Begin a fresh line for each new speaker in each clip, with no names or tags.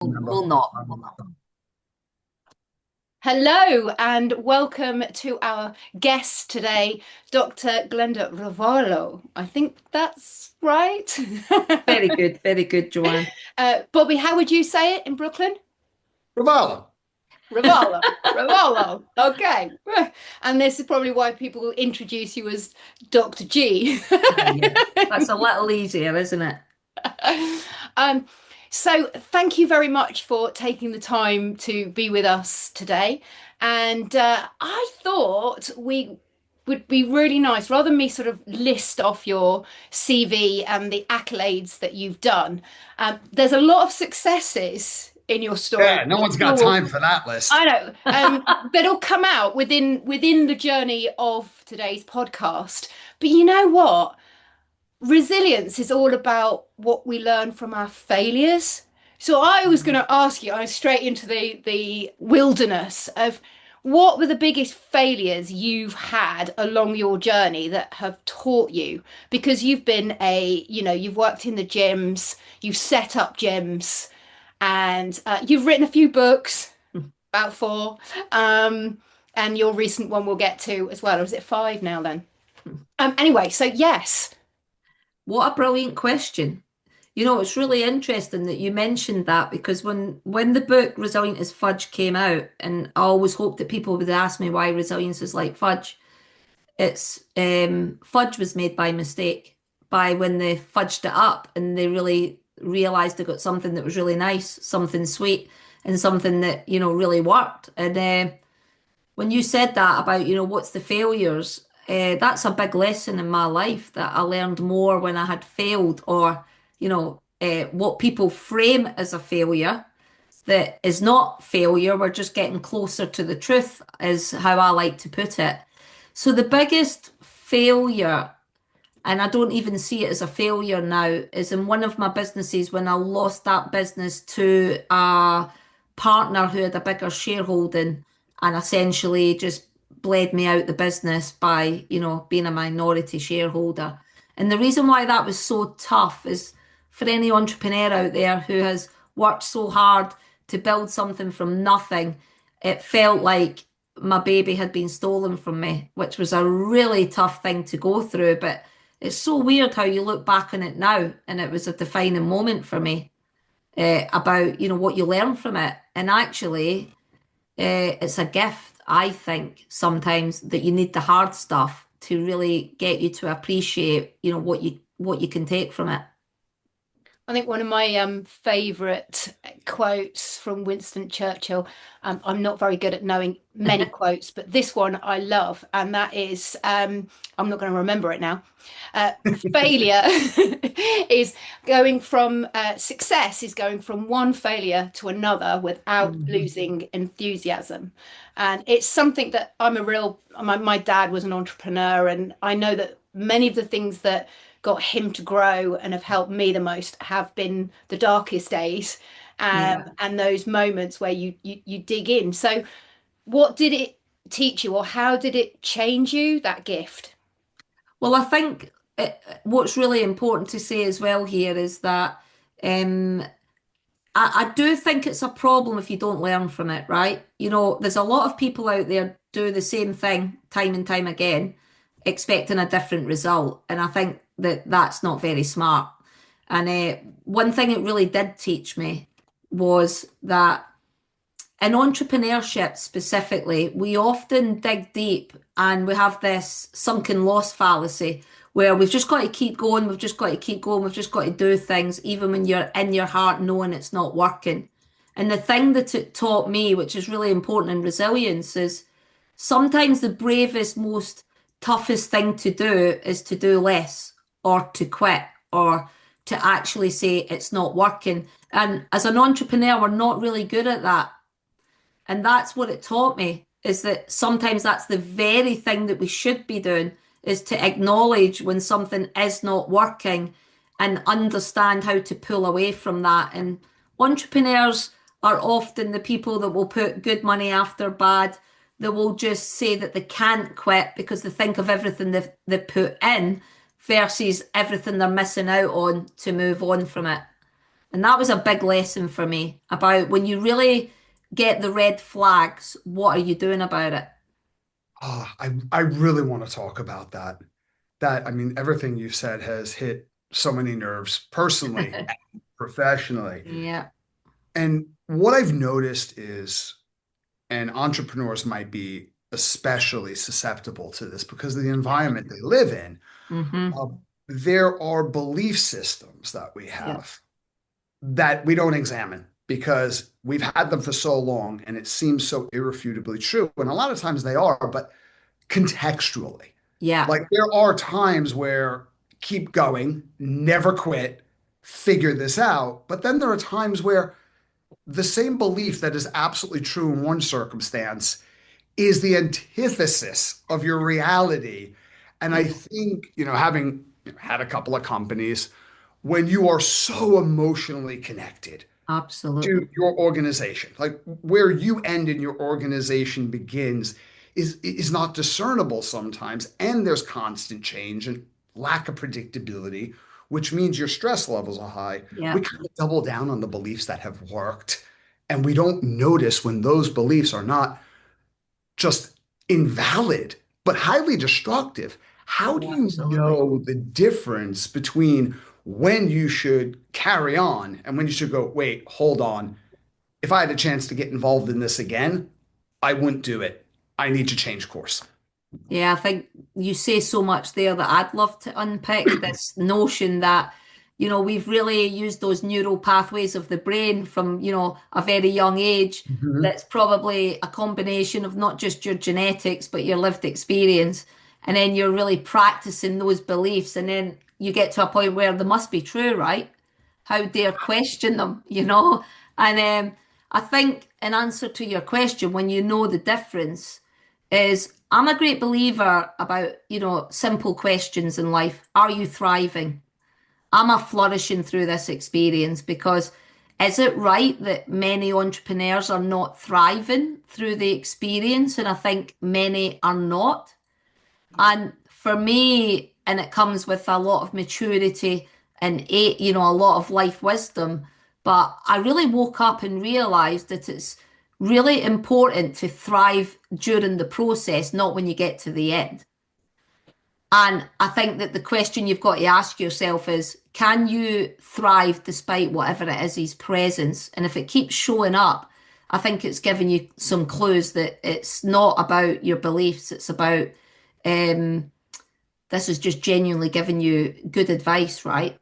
Will not. Will not.
Hello and welcome to our guest today, Dr. Glenda Rivoallan. I think that's right.
Very good, Joanne.
Bobby, how would you say it in Brooklyn?
Rivoallan.
Rivoallan. Rivoallan. Okay. And this is probably why people introduce you as Dr. G.
Yeah, that's a little easier, isn't it?
Um, so thank you very much for taking the time to be with us today. And I thought we would be really nice, rather than me sort of list off your CV and the accolades that you've done. There's a lot of successes in your story.
Yeah, no one's got time for that list.
I know, that'll come out within the journey of today's podcast. But you know what? Resilience is all about what we learn from our failures. So I was going to ask you, I was straight into the wilderness of what were the biggest failures you've had along your journey that have taught you? Because you've been you've worked in the gyms, you've set up gyms, and you've written a few books, about four, and your recent one we'll get to as well. Or is it five now then? Anyway, so yes.
What a brilliant question. You know, it's really interesting that you mentioned that because when the book Resilient as Fudge came out, and I always hoped that people would ask me why resilience is like fudge. It's fudge was made by mistake, by when they fudged it up and they really realized they got something that was really nice, something sweet, and something that, really worked. And when you said that about, what's the failures, that's a big lesson in my life that I learned more when I had failed, or, what people frame as a failure that is not failure. We're just getting closer to the truth, is how I like to put it. So the biggest failure, and I don't even see it as a failure now, is in one of my businesses when I lost that business to a partner who had a bigger shareholding and essentially just bled me out the business by, being a minority shareholder. And the reason why that was so tough is for any entrepreneur out there who has worked so hard to build something from nothing, it felt like my baby had been stolen from me, which was a really tough thing to go through. But it's so weird how you look back on it now, and it was a defining moment for me about what you learn from it. And actually, it's a gift, I think, sometimes that you need the hard stuff to really get you to appreciate what you can take from it.
I think one of my favourite quotes from Winston Churchill, I'm not very good at knowing many quotes, but this one I love, and that is, I'm not going to remember it now. Failure is going from success is going from one failure to another without
Mhm.
losing enthusiasm. And it's something that my dad was an entrepreneur, and I know that many of the things that got him to grow and have helped me the most have been the darkest days,
Yeah.
and those moments where you dig in. So, what did it teach you, or how did it change you, that gift?
Well, I think what's really important to say as well here is that um, I do think it's a problem if you don't learn from it, right? There's a lot of people out there do the same thing time and time again, expecting a different result. And I think that that's not very smart. And one thing it really did teach me was that in entrepreneurship specifically, we often dig deep and we have this sunken loss fallacy where we've just got to keep going, we've just got to keep going, we've just got to do things, even when you're in your heart knowing it's not working. And the thing that it taught me, which is really important in resilience, is sometimes the bravest, most toughest thing to do is to do less or to quit or to actually say it's not working. And as an entrepreneur, we're not really good at that. And that's what it taught me, is that sometimes that's the very thing that we should be doing, is to acknowledge when something is not working and understand how to pull away from that. And entrepreneurs are often the people that will put good money after bad. They will just say that they can't quit because they think of everything they've put in versus everything they're missing out on to move on from it. And that was a big lesson for me about when you really get the red flags, what are you doing about it?
I really want to talk about that. I mean, everything you said has hit so many nerves personally, and professionally.
Yeah,
And what I've noticed is, and entrepreneurs might be especially susceptible to this because of the
yeah.
environment they live in.
Mm-hmm.
Uh, there are belief systems that we
Yeah,
have that we don't examine because we've had them for so long and it seems so irrefutably true. And a lot of times they are, but contextually.
yeah,
Like there are times where keep going, never quit, figure this out. But then there are times where the same belief that is absolutely true in one circumstance is the antithesis of your reality. And I
yeah,
think, having had a couple of companies, when you are so emotionally connected
absolutely.
to your organization, like where you end and your organization begins is not discernible sometimes, and there's constant change and lack of predictability, which means your stress levels are high. We
Yeah,
kind of double down on the beliefs that have worked, and we don't notice when those beliefs are not just invalid, but highly destructive. How do
yeah,
you
absolutely.
know the difference between when you should carry on and when you should go, wait, hold on. If I had a chance to get involved in this again, I wouldn't do it. I need to change course.
Yeah, I think you say so much there that I'd love to unpick this notion that, we've really used those neural pathways of the brain from, a very young age.
Mhm.
That's probably a combination of not just your genetics, but your lived experience. And then you're really practicing those beliefs. And then you get to a point where they must be true, right? How dare question them? And I think in answer to your question, when you know the difference, is I'm a great believer about, simple questions in life. Are you thriving? Am I flourishing through this experience? Because is it right that many entrepreneurs are not thriving through the experience? And I think many are not. And for me, and it comes with a lot of maturity and a lot of life wisdom. But I really woke up and realized that it's really important to thrive during the process, not when you get to the end. And I think that the question you've got to ask yourself is, can you thrive despite whatever it is presence? And if it keeps showing up, I think it's giving you some clues that it's not about your beliefs. It's about um, this is just genuinely giving you good advice, right?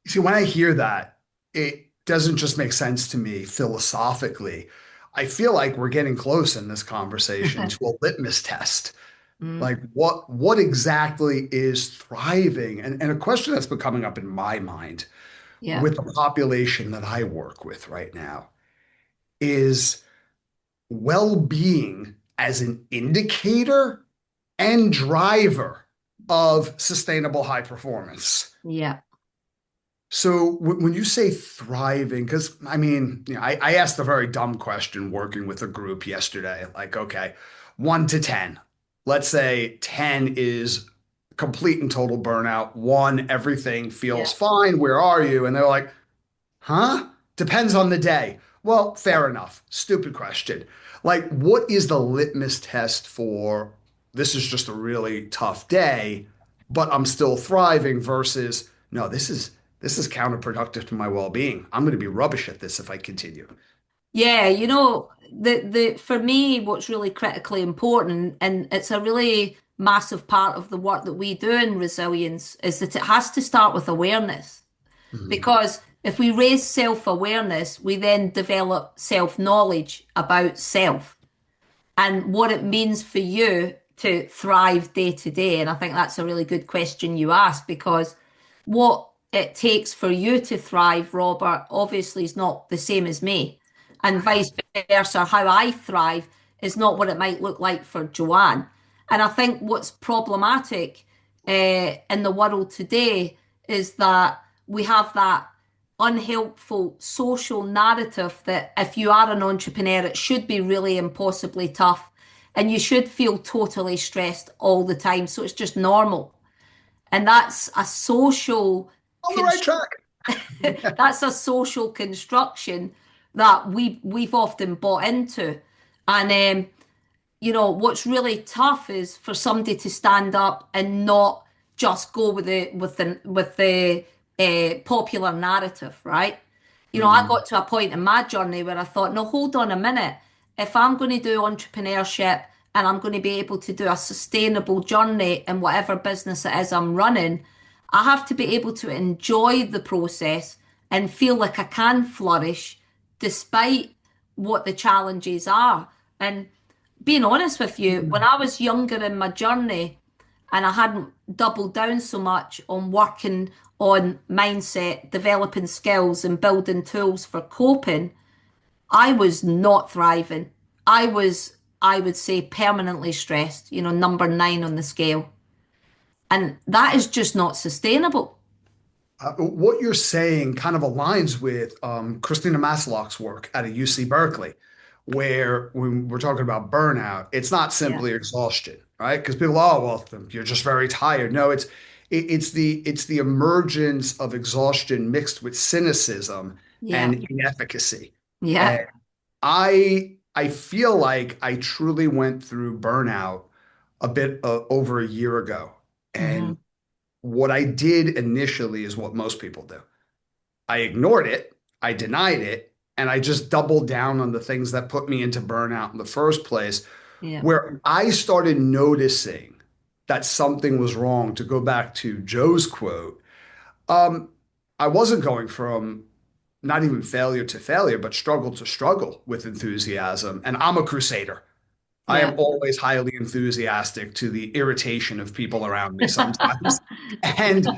See, when I hear that, it doesn't just make sense to me philosophically. I feel like we're getting close in this conversation to a litmus test.
Mm,
Like what exactly is thriving? And a question that's been coming up in my mind
yeah,
with the population that I work with right now is well-being as an indicator and driver of sustainable high performance.
yeah,
So when you say thriving, because I mean, I asked a very dumb question working with a group yesterday, like, okay, 1 to 10. Let's say 10 is complete and total burnout. One, everything
yeah,
feels fine. Where are you? And they're like, huh? Depends on the day. Well, fair enough. Stupid question. Like, what is the litmus test for this is just a really tough day, but I'm still thriving versus no, this is counterproductive to my well-being. I'm going to be rubbish at this if I continue.
yeah. The for me, what's really critically important, and it's a really massive part of the work that we do in resilience, is that it has to start with awareness.
Mhm.
Because if we raise self-awareness, we then develop self-knowledge about self and what it means for you to thrive day to day. And I think that's a really good question you asked because what it takes for you to thrive, Robert, obviously is not the same as me. And vice versa, how I thrive is not what it might look like for Joanne. And I think what's problematic in the world today is that we have that unhelpful social narrative that if you are an entrepreneur, it should be really impossibly tough and you should feel totally stressed all the time. So it's just normal. And that's a social
On the right
construct.
track.
That's a social construction that we've often bought into. And what's really tough is for somebody to stand up and not just go with the popular narrative, right? I
Mhm.
got to a point in my journey where I thought, no, hold on a minute. If I'm going to do entrepreneurship and I'm going to be able to do a sustainable journey in whatever business it is I'm running, I have to be able to enjoy the process and feel like I can flourish despite what the challenges are. And being honest with you, when
Mhm.
I was younger in my journey and I hadn't doubled down so much on working on mindset, developing skills, and building tools for coping, I was not thriving. I would say, permanently stressed, number 9 on the scale. And that is just not sustainable.
What you're saying kind of aligns with Christina Maslach's work at a UC Berkeley, where when we're talking about burnout, it's not
Yeah.
simply exhaustion, right? Because people, oh, well, you're just very tired. No, it's the emergence of exhaustion mixed with cynicism
Yeah.
and inefficacy.
Yeah.
And I feel like I truly went through burnout a bit over a year ago, and
Hmm.
what I did initially is what most people do. I ignored it, I denied it, and I just doubled down on the things that put me into burnout in the first place,
Yeah.
where I started noticing that something was wrong. To go back to Joe's quote, um, I wasn't going from not even failure to failure, but struggle to struggle with enthusiasm. And I'm a crusader. I am
Yeah.
always highly enthusiastic to the irritation of people around me sometimes. And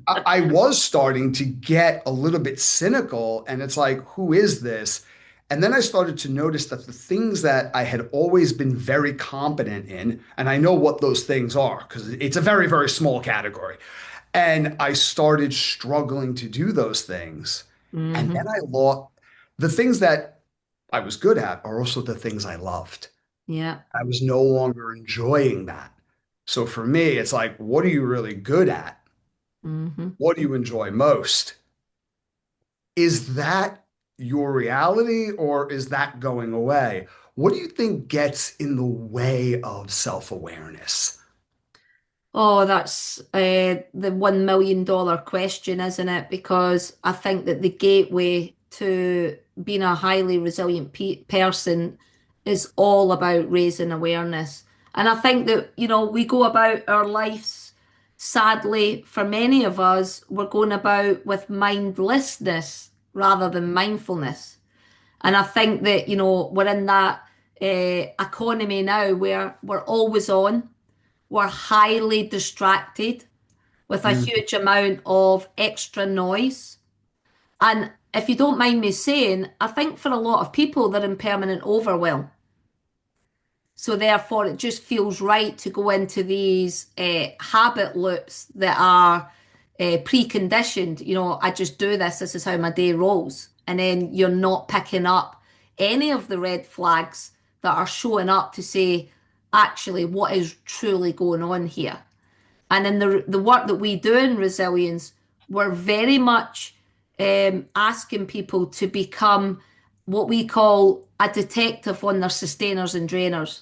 I was starting to get a little bit cynical, and it's like, who is this? And then I started to notice that the things that I had always been very competent in, and I know what those things are because it's a very, very small category. And I started struggling to do those things. And then
Hmm.
I lost the things that I was good at are also the things I loved.
Yeah.
I was no longer enjoying that. So for me, it's like, what are you really good at?
Hmm.
What do you enjoy most? Is that your reality or is that going away? What do you think gets in the way of self-awareness?
Oh, that's the $1 million question, isn't it? Because I think that the gateway to being a highly resilient person is all about raising awareness. And I think that, we go about our lives, sadly, for many of us, we're going about with mindlessness rather than mindfulness. And I think that, we're in that economy now where we're always on, we're highly distracted with a
Mm.
huge amount of extra noise. And if you don't mind me saying, I think for a lot of people, they're in permanent overwhelm. So therefore, it just feels right to go into these habit loops that are preconditioned. I just do this. This is how my day rolls, and then you're not picking up any of the red flags that are showing up to say, actually, what is truly going on here. And in the work that we do in resilience, we're very much asking people to become what we call a detective on their sustainers and drainers.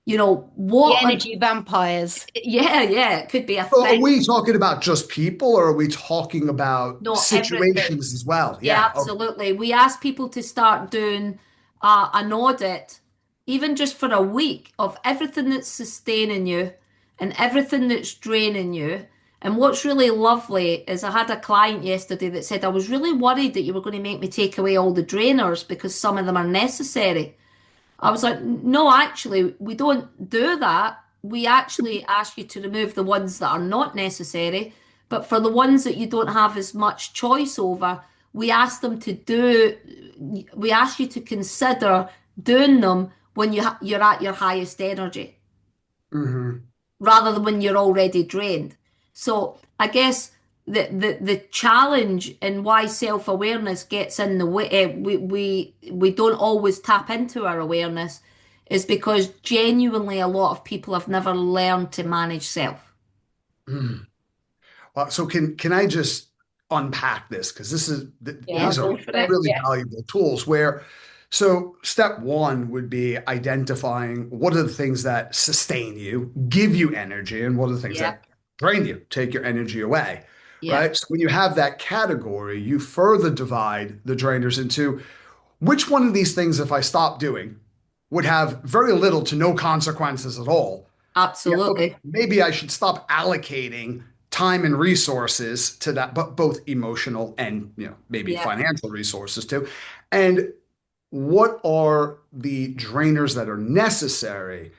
The
What on,
energy vampires.
yeah, yeah, it could be a
Well, are
thing.
we talking about just people or are we talking about
No, everything.
situations as well?
Yeah,
Yeah. Okay.
absolutely. We ask people to start doing an audit, even just for a week, of everything that's sustaining you and everything that's draining you. And what's really lovely is I had a client yesterday that said, I was really worried that you were going to make me take away all the drainers because some of them are necessary. I was like, no, actually, we don't do that. We actually ask you to remove the ones that are not necessary. But for the ones that you don't have as much choice over, we ask them to do, we ask you to consider doing them when you're at your highest energy
Mhm.
rather than when you're already drained. So I guess the challenge and why self-awareness gets in the way, we don't always tap into our awareness is because genuinely a lot of people have never learned to manage self.
Mm. So can I just unpack this because
Yeah,
Yeah,
these are
go for it.
really
yeah,
valuable tools where so step one would be identifying what are the things that sustain you, give you energy, and what are the things
Yeah,
that drain you, take your energy away,
yeah,
right? So when you have that category, you further divide the drainers into which one of these things, if I stop doing, would have very little to no consequences at all. Yeah, okay,
absolutely.
maybe I should stop allocating time and resources to that, but both emotional and maybe
Yeah.
financial resources too. And what are the drainers that are necessary?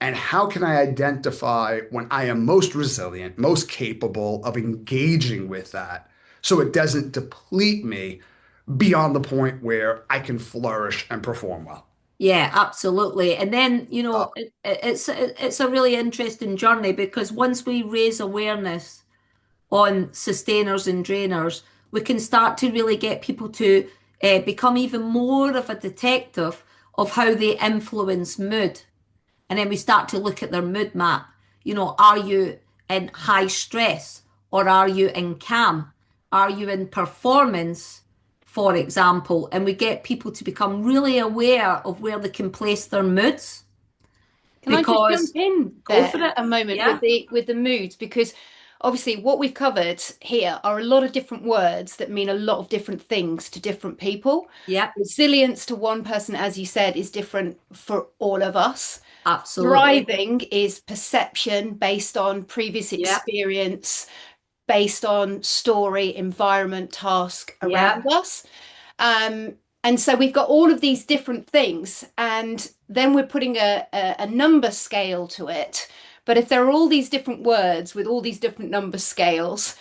And how can I identify when I am most resilient, most capable of engaging with that so it doesn't deplete me beyond the point where I can flourish and perform well?
Yeah, absolutely. And then,
Uh,
it's a really interesting journey because once we raise awareness on sustainers and drainers, we can start to really get people to become even more of a detective of how they influence mood. And then we start to look at their mood map. Are you in high stress or are you in calm? Are you in performance, for example? And we get people to become really aware of where they can place their moods
Can I just jump
because
in
go
there
for it.
a moment
Yeah.
with the moods? Because obviously what we've covered here are a lot of different words that mean a lot of different things to different people.
Yep.
Resilience to one person, as you said, is different for all of us.
Absolutely.
Thriving is perception based on previous
Yep.
experience, based on story, environment, task around
Yep.
us. Um, and so we've got all of these different things, and then we're putting a number scale to it. But if there are all these different words with all these different number scales,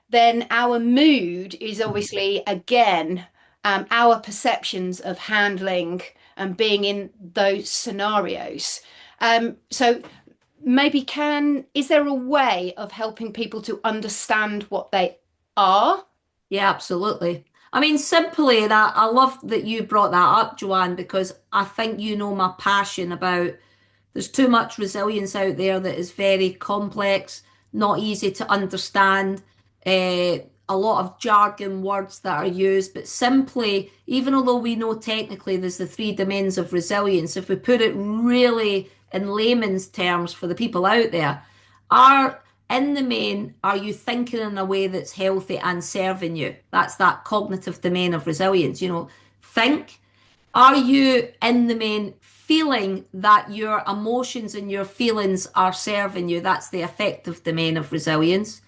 then our mood is obviously, again, our perceptions of handling and being in those scenarios. So maybe is there a way of helping people to understand what they are?
Yeah, absolutely. I mean, simply that I love that you brought that up, Joanne, because I think you know my passion about there's too much resilience out there that is very complex, not easy to understand, a lot of jargon words that are used, but simply, even although we know technically there's the three domains of resilience, if we put it really in layman's terms for the people out there, are in the main, are you thinking in a way that's healthy and serving you? That's that cognitive domain of resilience. Think, are you in the main feeling that your emotions and your feelings are serving you? That's the affective domain of resilience.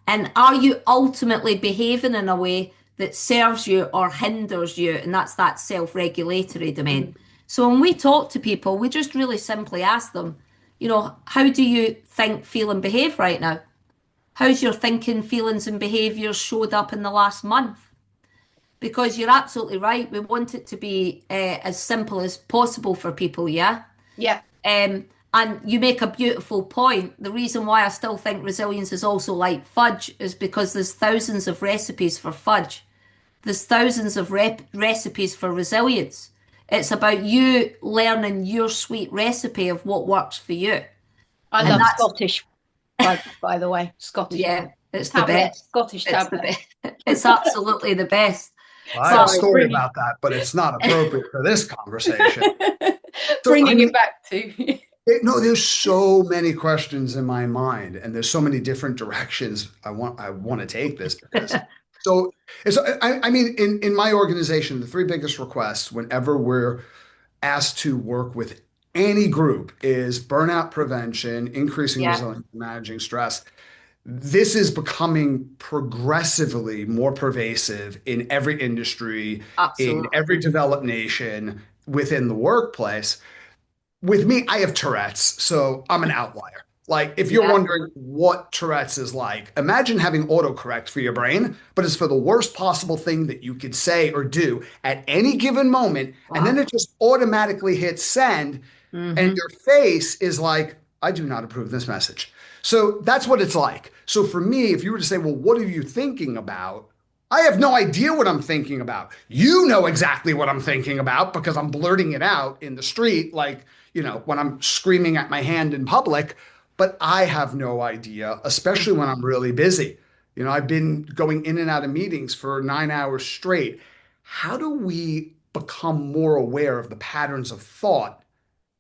And are you ultimately behaving in a way that serves you or hinders you? And that's that self-regulatory domain.
Mhm.
So when we talk to people, we just really simply ask them, how do you think, feel, and behave right now? How's your thinking, feelings, and behaviours showed up in the last month? Because you're absolutely right. We want it to be as simple as possible for people, yeah?
Yeah.
And you make a beautiful point. The reason why I still think resilience is also like fudge is because there's thousands of recipes for fudge. There's thousands of recipes for resilience. It's about you learning your sweet recipe of what works for you.
I
And
love
that's,
Scottish, by the way. Scottish
yeah, it's the
tablet,
best.
Scottish
It's the
tablet.
best. It's absolutely the best.
I have a
So,
Sorry,
story about that, but it's not appropriate for this conversation. So, I
bringing it
mean,
back to.
no, there's so many questions in my mind, and there's so many different directions I want to take this because so I mean in my organization, the three biggest requests whenever we're asked to work with any group is burnout prevention, increasing
yeah,
resilience, managing stress. This is becoming progressively more pervasive in every industry, in
absolutely.
every developed nation, within the workplace. With me, I have Tourette's, so I'm an outlier. Like, if you're
Yeah.
wondering what Tourette's is like, imagine having autocorrect for your brain, but it's for the worst possible thing that you could say or do at any given moment. And then
Wow.
it just automatically hits send, and
Hmm.
your face is like, I do not approve this message. So that's what it's like. So for me, if you were to say, well, what are you thinking about? I have no idea what I'm thinking about. You know exactly what I'm thinking about because I'm blurting it out in the street, like, when I'm screaming at my hand in public, but I have no idea, especially when I'm really busy. I've been going in and out of meetings for 9 hours straight. How do we become more aware of the patterns of thought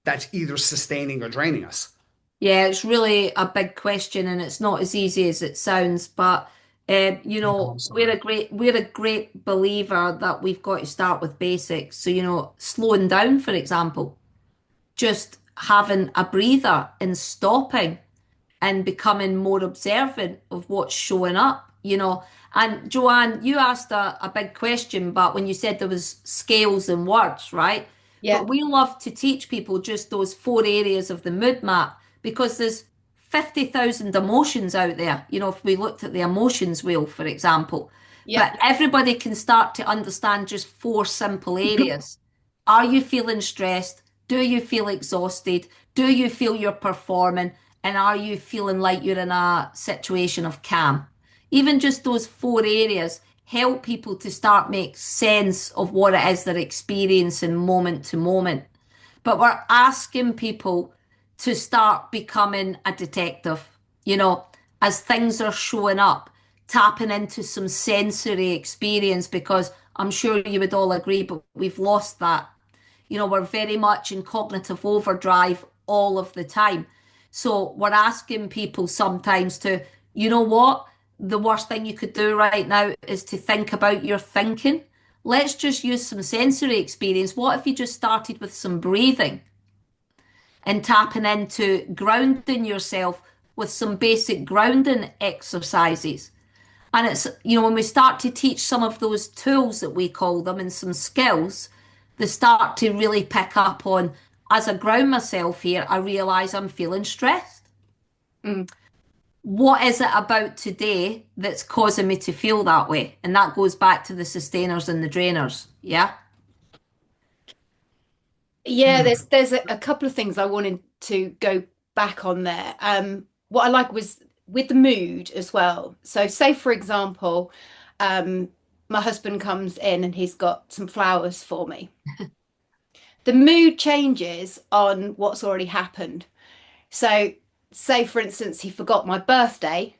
that's either sustaining or draining us?
Yeah, it's really a big question, and it's not as easy as it sounds. But
Oh, I'm sorry.
we're a great believer that we've got to start with basics. So, slowing down, for example, just having a breather and stopping and becoming more observant of what's showing up, And Joanne, you asked a big question, but when you said there was scales and words, right?
Yeah,
But we love to teach people just those four areas of the mood map because there's 50,000 emotions out there. If we looked at the emotions wheel, for example,
yeah,
but everybody can start to understand just four simple areas. Are you feeling stressed? Do you feel exhausted? Do you feel you're performing? And are you feeling like you're in a situation of calm? Even just those four areas help people to start make sense of what it is they're experiencing moment to moment. But we're asking people to start becoming a detective, you know, as things are showing up, tapping into some sensory experience because I'm sure you would all agree, but we've lost that. We're very much in cognitive overdrive all of the time. So we're asking people sometimes to, you know what? The worst thing you could do right now is to think about your thinking. Let's just use some sensory experience. What if you just started with some breathing and tapping into grounding yourself with some basic grounding exercises? And it's, when we start to teach some of those tools that we call them and some skills, they start to really pick up on, as I ground myself here, I realise I'm feeling stressed.
mm.
What is it about today that's causing me to feel that way? And that goes back to the sustainers and the drainers. Yeah.
Yeah.
Hmm.
There's a couple of things I wanted to go back on there. What I like was with the mood as well. So, say for example, um, my husband comes in and he's got some flowers for me. The mood changes on what's already happened. So, say for instance, he forgot my birthday,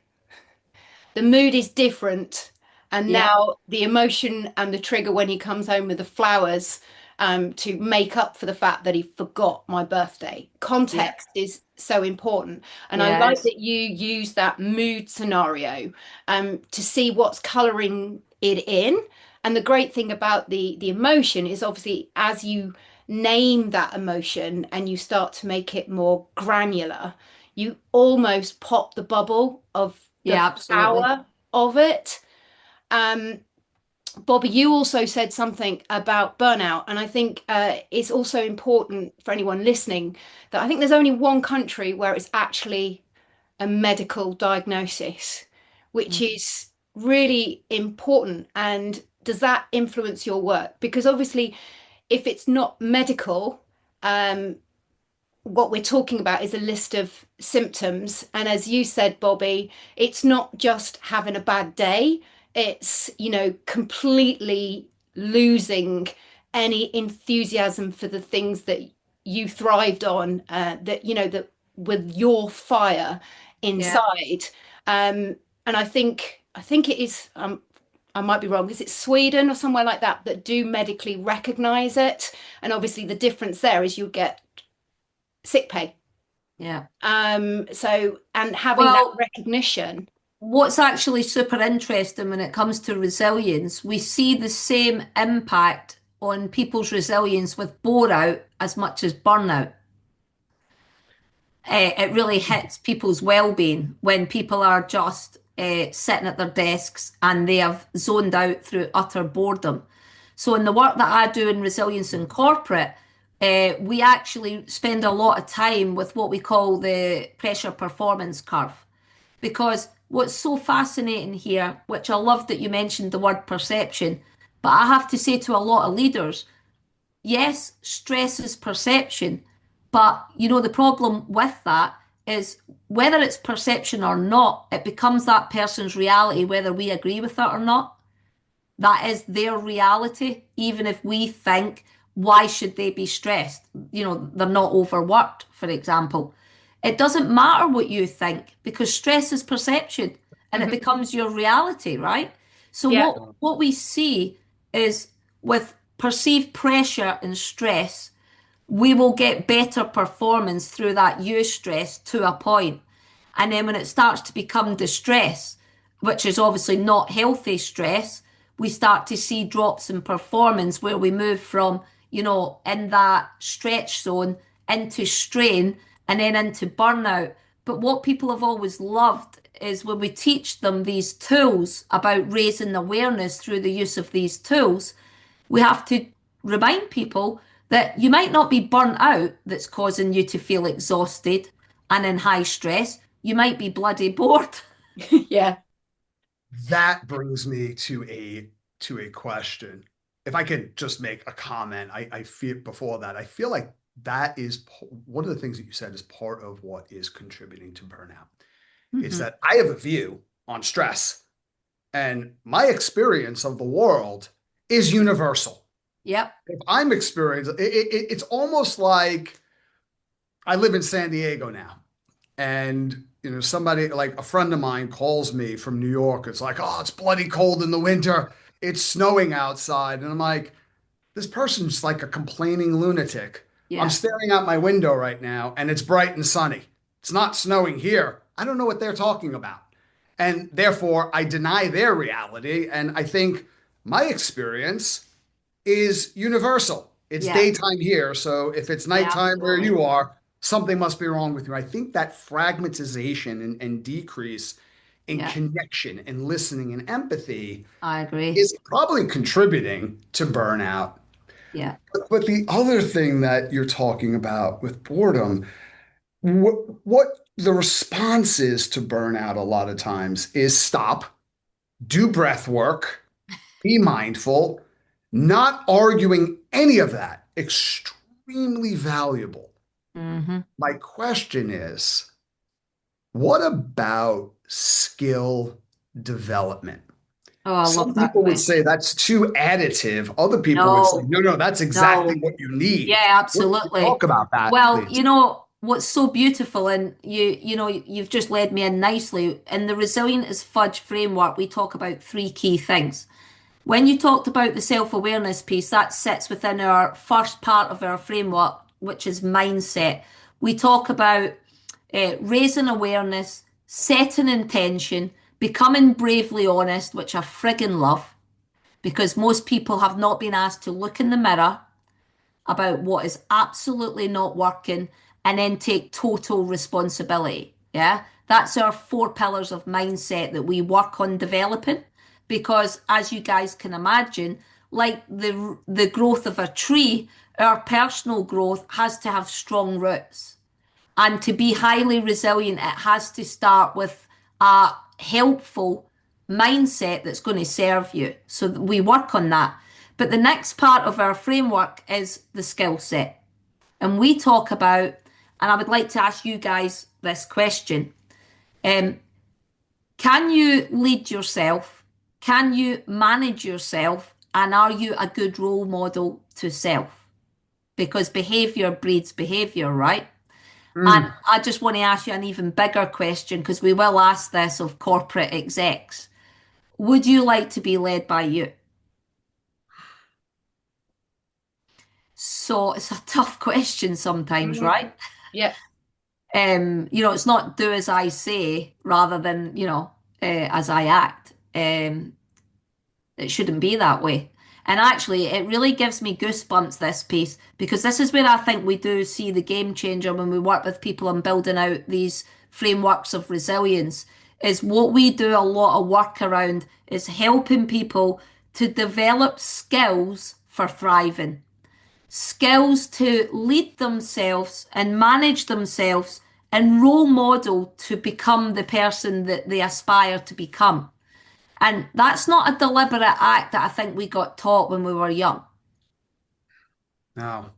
the mood is different. And
Yeah.
now the emotion and the trigger when he comes home with the flowers to make up for the fact that he forgot my birthday.
Yeah.
Context is so important. And I like
Yes.
that you use that mood scenario to see what's colouring it in. And the great thing about the emotion is obviously as you name that emotion and you start to make it more granular, you almost pop the bubble of the
Yeah, absolutely.
power of it. Um, Bobby, you also said something about burnout, and I think it's also important for anyone listening that I think there's only one country where it's actually a medical diagnosis, which
Mhm.
is really important. And does that influence your work? Because obviously, if it's not medical, um, what we're talking about is a list of symptoms. And as you said, Bobby, it's not just having a bad day, it's, completely losing any enthusiasm for the things that you thrived on, that with your fire
Yeah.
inside. And I think it is. I might be wrong. Is it Sweden or somewhere like that that do medically recognize it? And obviously, the difference there is you get sick pay.
Yeah.
So and having that
Well,
recognition.
what's actually super interesting when it comes to resilience, we see the same impact on people's resilience with bore out as much as burnout. It really hits people's well-being when people are just sitting at their desks and they have zoned out through utter boredom. So in the work that I do in resilience in corporate, we actually spend a lot of time with what we call the pressure performance curve. Because what's so fascinating here, which I love that you mentioned the word perception, but I have to say to a lot of leaders, yes, stress is perception, but the problem with that is whether it's perception or not, it becomes that person's reality, whether we agree with it or not. That is their reality, even if we think, why should they be stressed? They're not overworked, for example. It doesn't matter what you think because stress is perception. and it
Mhm.
becomes your reality, right? So
Yeah.
what we see is with perceived pressure and stress, we will get better performance through that eustress to a point. And then when it starts to become distress, which is obviously not healthy stress, we start to see drops in performance where we move from, in that stretch zone into strain and then into burnout. But what people have always loved is when we teach them these tools about raising awareness through the use of these tools, we have to remind people that you might not be burnt out that's causing you to feel exhausted and in high stress. You might be bloody bored.
Yeah.
That brings me to a question. If I could just make a comment, I feel before that, I feel like that is one of the things that you said is part of what is contributing to burnout. It's
Hmm.
that I have a view on stress, and my experience of the world is universal.
Yep.
If I'm experiencing, it's almost like I live in San Diego now, and somebody like a friend of mine calls me from New York. It's like, oh, it's bloody cold in the winter. It's snowing outside, and I'm like, this person's like a complaining lunatic. I'm
Yeah.
staring out my window right now, and it's bright and sunny. It's not snowing here. I don't know what they're talking about, and therefore I deny their reality. And I think my experience is universal. It's
Yeah.
daytime here, so if it's
Yeah.
nighttime where
Absolutely.
you are, something must be wrong with you. I think that fragmentization and decrease in
Yeah.
connection and listening and empathy
I agree.
is probably contributing to burnout.
Yeah.
But the other thing that you're talking about with boredom, what the response is to burnout a lot of times is stop, do breath work, be mindful, not arguing any of that. Extremely valuable.
Hmm.
My question is, what about skill development?
Oh, I
Some
love that
people would say
question.
that's too additive. Other people would say,
No,
no, no, that's exactly
no.
what you need.
Yeah,
What,
absolutely.
talk about that,
Well,
please.
what's so beautiful, and you've just led me in nicely. In the Resilient as Fudge framework, we talk about three key things. When you talked about the self-awareness piece, that sits within our first part of our framework, which is mindset. We talk about raising awareness, setting intention, becoming bravely honest, which I friggin' love, because most people have not been asked to look in the mirror about what is absolutely not working and then take total responsibility. Yeah. That's our four pillars of mindset that we work on developing. Because as you guys can imagine, like the growth of a tree, our personal growth has to have strong roots. And to be highly resilient, it has to start with a helpful mindset that's going to serve you. So we work on that. But the next part of our framework is the skill set. And we talk about, and I would like to ask you guys this question. Um, can you lead yourself? Can you manage yourself? And are you a good role model to self? Because behavior breeds behavior, right? And
Mm.
I just want to ask you an even bigger question because we will ask this of corporate execs. Would you like to be led by you? So it's a tough question sometimes,
Mhm.
right?
Yeah.
It's not do as I say rather than, as I act. It shouldn't be that way. And actually, it really gives me goosebumps, this piece, because this is where I think we do see the game changer when we work with people on building out these frameworks of resilience. Is what we do a lot of work around is helping people to develop skills for thriving, skills to lead themselves and manage themselves and role model to become the person that they aspire to become. And that's not a deliberate act that I think we got taught when we were young.
No,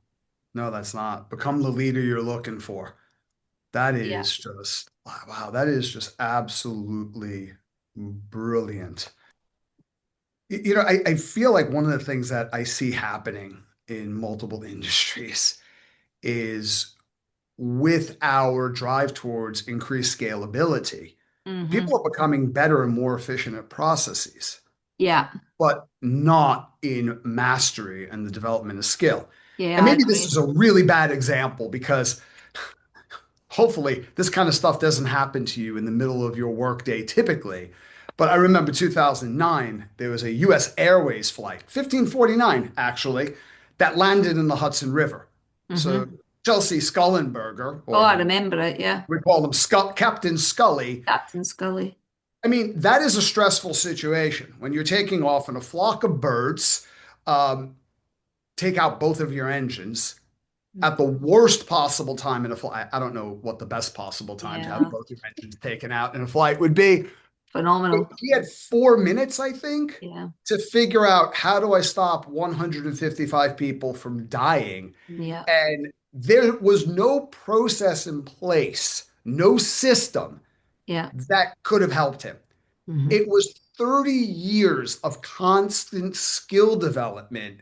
no, that's not. Become the leader you're looking for. That
Yeah.
is just, wow, that is just absolutely brilliant. I feel like one of the things that I see happening in multiple industries is with our drive towards increased scalability,
Hmm.
People are becoming better and more efficient at processes,
Yeah.
but not in mastery and the development of skill.
Yeah,
And
I
maybe this
agree.
is a really bad example because hopefully this kind of stuff doesn't happen to you in the middle of your workday typically. But I remember 2009, there was a US Airways flight, 1549 actually, that landed in the Hudson River. So
Hmm.
Chelsea Scullenberger,
Oh, I
or
remember it. Yeah.
we call him Captain Scully.
Captain Scully.
I mean, that is a stressful situation when you're taking off in a flock of birds, um, take out both of your engines
Mm.
at the worst possible time in a flight. I don't know what the best possible time to have
Yeah.
both your engines taken out in a flight would be. But
Phenomenal.
he had 4 minutes, I think,
Yeah.
to figure out how do I stop 155 people from dying.
Yeah.
And there was no process in place, no system
Yeah.
that could have helped him.
Hmm.
It was 30 years of constant skill development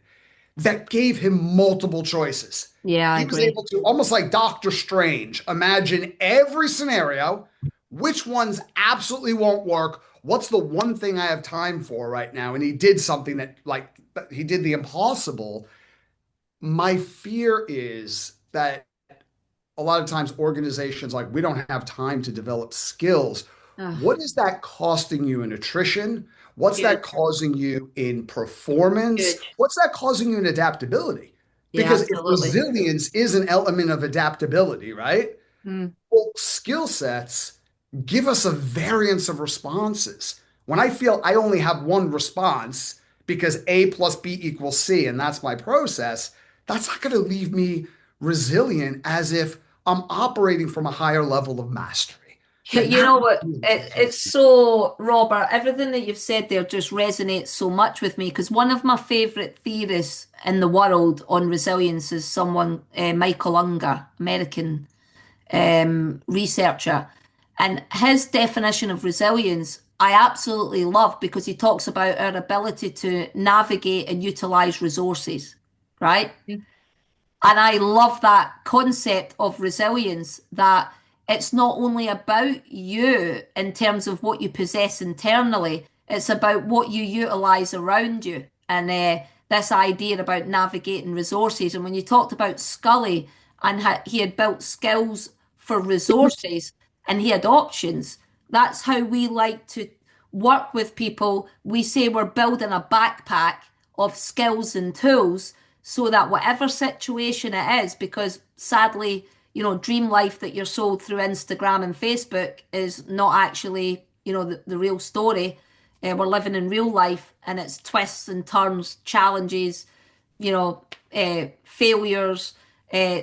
that gave him multiple choices.
Yeah, I
He was
agree.
able to, almost like Doctor Strange, imagine every scenario, which ones absolutely won't work. What's the one thing I have time for right now? And he did something that, like, he did the impossible. My fear is that a lot of times organizations like we don't have time to develop skills.
Ah,
What is that costing you in attrition? What's that
huge.
causing you in performance?
Huge.
What's that causing you in adaptability?
Yeah,
Because if
absolutely.
resilience is an element of adaptability, right?
Mm.
Well, skill sets give us a variance of responses. When I feel I only have one response because A plus B equals C, and that's my process, that's not going to leave me resilient as if I'm operating from a higher level of mastery. Like
You
that
know what?
really
It's
irritates me.
so, Robert, everything that you've said there just resonates so much with me because one of my favorite theorists in the world on resilience is someone, Michael Unger, American researcher. And his definition of resilience, I absolutely love because he talks about our ability to navigate and utilize resources, right? And I love that concept of resilience that it's not only about you in terms of what you possess internally, it's about what you utilize around you. And this idea about navigating resources. And when you talked about Scully and he had built skills for resources and he had options, that's how we like to work with people. We say we're building a backpack of skills and tools so that whatever situation it is, because sadly, dream life that you're sold through Instagram and Facebook is not actually, the real story. We're living in real life and it's twists and turns, challenges, failures,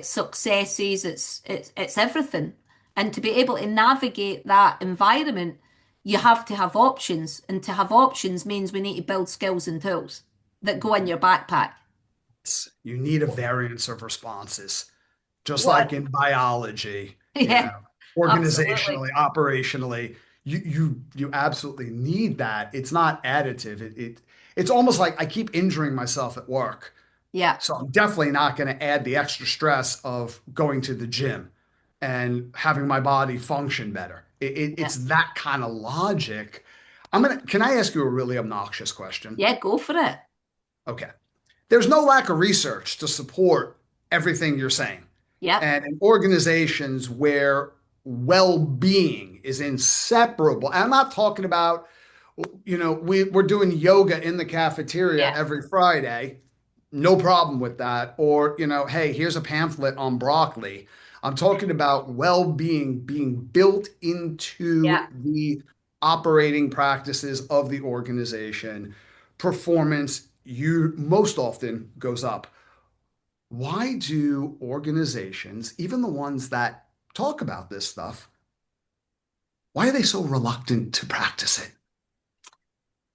successes. It's everything. And to be able to navigate that environment, you have to have options. And to have options means we need to build skills and tools that go in your backpack.
You need a variance of responses, just like
What?
in biology,
Yeah, absolutely.
organizationally, operationally, you absolutely need that. It's not additive. It's almost like I keep injuring myself at work.
Yeah,
So I'm definitely not going to add the extra stress of going to the gym and having my body function better.
yeah,
It's that kind of logic. Can I ask you a really obnoxious question?
yeah, go for it.
Okay. There's no lack of research to support everything you're saying.
Yep,
And in organizations where well-being is inseparable, I'm not talking about, we're doing yoga in the cafeteria
yeah,
every Friday. No problem with that. Or, hey, here's a pamphlet on broccoli. I'm talking about well-being being built
yeah.
into the operating practices of the organization. Performance, you most often goes up. Why do organizations, even the ones that talk about this stuff, why are they so reluctant to practice it?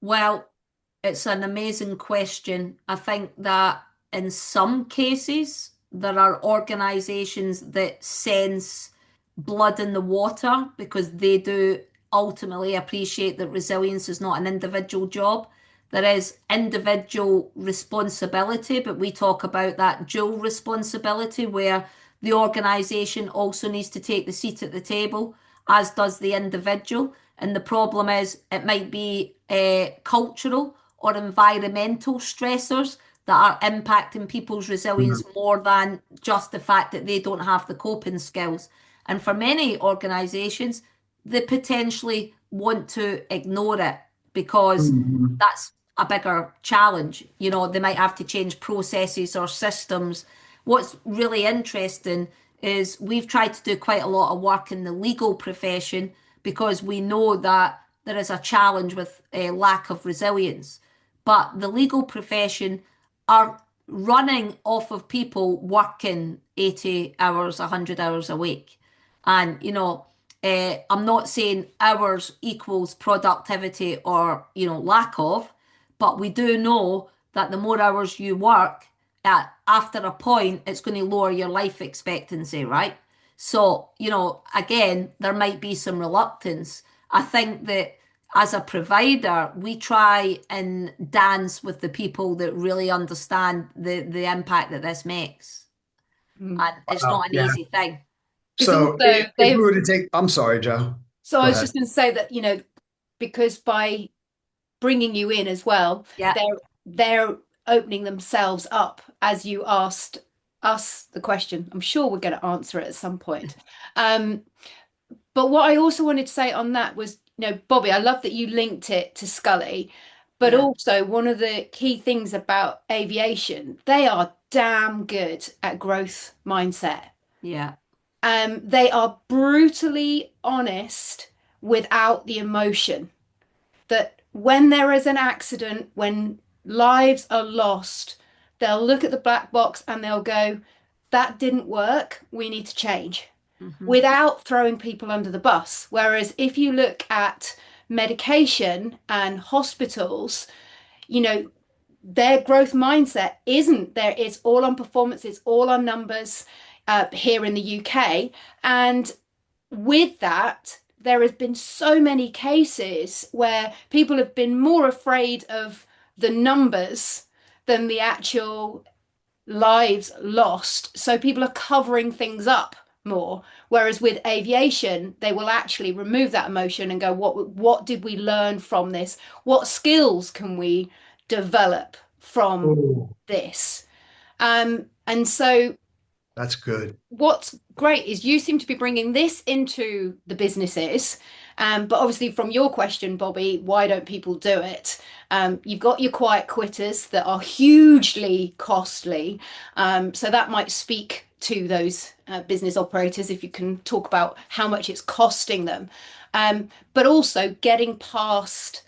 Well, it's an amazing question. I think that in some cases, there are organizations that sense blood in the water because they do ultimately appreciate that resilience is not an individual job. There is individual responsibility, but we talk about that dual responsibility where the organization also needs to take the seat at the table, as does the individual. And the problem is it might be cultural or environmental stressors that are impacting people's resilience
Mhm.
more than just the fact that they don't have the coping skills. And for many organizations, they potentially want to ignore it because
Mhm.
that's a bigger challenge. You know, they might have to change processes or systems. What's really interesting is we've tried to do quite a lot of work in the legal profession because we know that there is a challenge with a lack of resilience. But the legal profession are running off of people working 80 hours, 100 hours a week. And, I'm not saying hours equals productivity or, lack of, but we do know that the more hours you work, after a point, it's going to lower your life expectancy, right? So, again, there might be some reluctance. I think that as a provider, we try and dance with the people that really understand the impact that this makes.
Mm.
And it's
Oh,
not an
yeah.
easy thing.
It's
So
also
if we
they've
were to take, I'm sorry, Joe.
so
Go
I was
ahead.
just going to say that, because by bringing you in as well,
Yeah,
they're opening themselves up as you asked us the question. I'm sure we're going to answer it at some point. Um, but what I also wanted to say on that was, Bobby, I love that you linked it to Scully, but
yeah,
also one of the key things about aviation, they are damn good at growth mindset.
yeah.
They are brutally honest without the emotion. That when there is an accident, when lives are lost, they'll look at the black box and they'll go, that didn't work. We need to change
Hmm.
without throwing people under the bus. Whereas if you look at medication and hospitals, you know, their growth mindset isn't there. It's all on performance, it's all on numbers here in the UK. And with that, there has been so many cases where people have been more afraid of the numbers than the actual lives lost. So people are covering things up more. Whereas with aviation, they will actually remove that emotion and go, what did we learn from this? What skills can we develop from
Oh,
this? And so
that's good.
what's great is you seem to be bringing this into the businesses. But obviously, from your question, Bobby, why don't people do it? You've got your quiet quitters that are hugely costly. So that might speak to those business operators if you can talk about how much it's costing them. But also getting past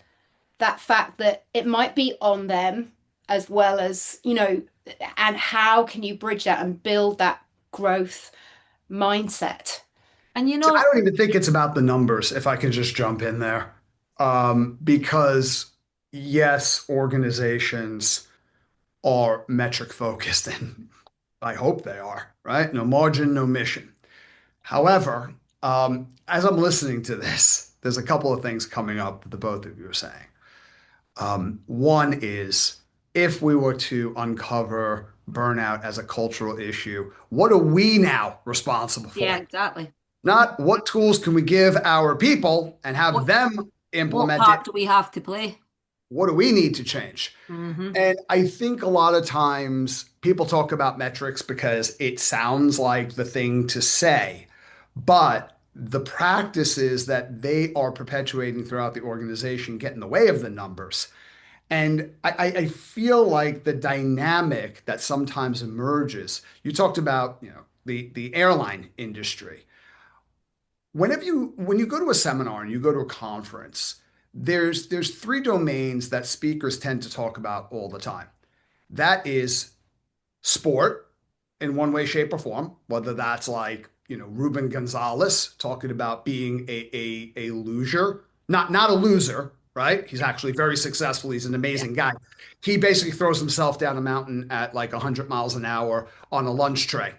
that fact that it might be on them as well as, and how can you bridge that and build that growth mindset?
And
So I don't even think it's about the numbers, if I can just jump in there. Because yes, organizations are metric focused, and I hope they are, right? No margin, no mission. However, as I'm listening to this, there's a couple of things coming up that the both of you are saying. One is if we were to uncover burnout as a cultural issue, what are we now responsible
yeah,
for?
exactly.
Not what tools can we give our people and have
What
them
what
implement
part
it.
do we have to play?
What do we need to change?
Hmm.
And I think a lot of times people talk about metrics because it sounds like the thing to say, but the practices that they are perpetuating throughout the organization get in the way of the numbers. And I feel like the dynamic that sometimes emerges, you talked about, the airline industry. When you go to a seminar and you go to a conference, there's three domains that speakers tend to talk about all the time. That is sport in one way, shape, or form, whether that's like, Ruben Gonzalez talking about being a loser, not a loser, right? He's actually very successful. He's an
Yeah.
amazing guy. He basically throws himself down a mountain at like 100 miles an hour on a lunch tray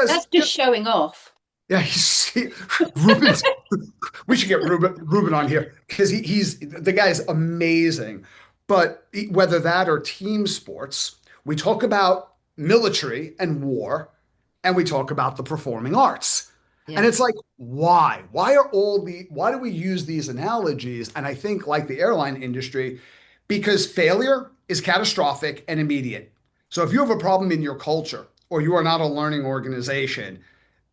That's
because,
just showing off.
yeah, Ruben's we should get Ruben on here because he's the guy's amazing. But whether that or team sports, we talk about military and war, and we talk about the performing arts. And
Yeah.
it's like, why? Why do we use these analogies? And I think, like the airline industry, because failure is catastrophic and immediate. So if you have a problem in your culture or you are not a learning organization,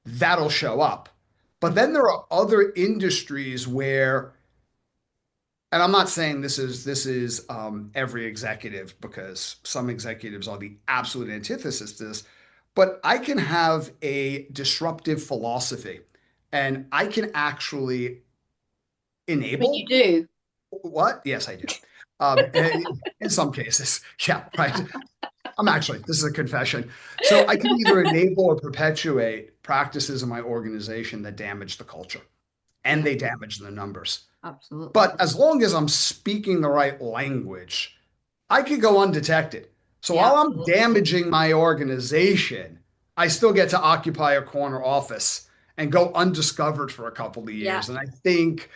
that'll show up. But then there are other industries where, and I'm not saying this is every executive, because some executives are the absolute antithesis to this, but I can have a disruptive philosophy and I can actually
I mean, you
enable
do.
what? Yes, I do. In some cases, yeah, right. This is a confession. So I can either enable or perpetuate practices in my organization that damage the culture and
Yeah.
they damage the numbers.
Absolutely.
But as long as I'm speaking the right language, I could go undetected. So
Yeah,
while I'm
absolutely.
damaging my organization, I still get to occupy a corner office and go undiscovered for a couple of
Yeah.
years. And I think,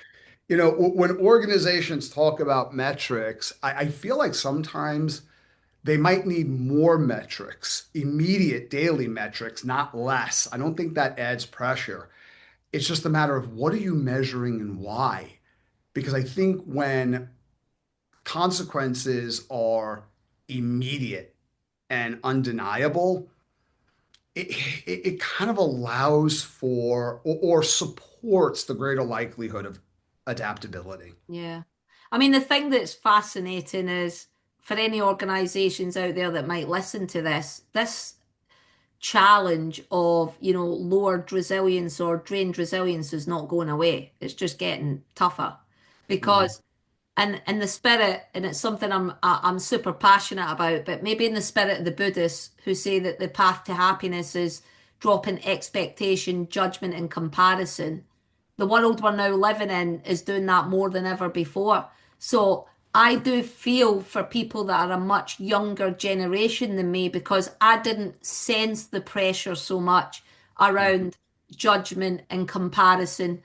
when organizations talk about metrics, I feel like sometimes they might need more metrics, immediate daily metrics, not less. I don't think that adds pressure. It's just a matter of what are you measuring and why? Because I think when consequences are immediate and undeniable, it kind of allows for or supports the greater likelihood of adaptability.
Yeah. I mean, the thing that's fascinating is for any organizations out there that might listen to this challenge of, lowered resilience or drained resilience is not going away. It's just getting tougher
Mhm.
because and the spirit, and it's something I'm super passionate about, but maybe in the spirit of the Buddhists who say that the path to happiness is dropping expectation, judgment, and comparison. The world we're now living in is doing that more than ever before. So I do feel for people that are a much younger generation than me because I didn't sense the pressure so much around judgment and comparison.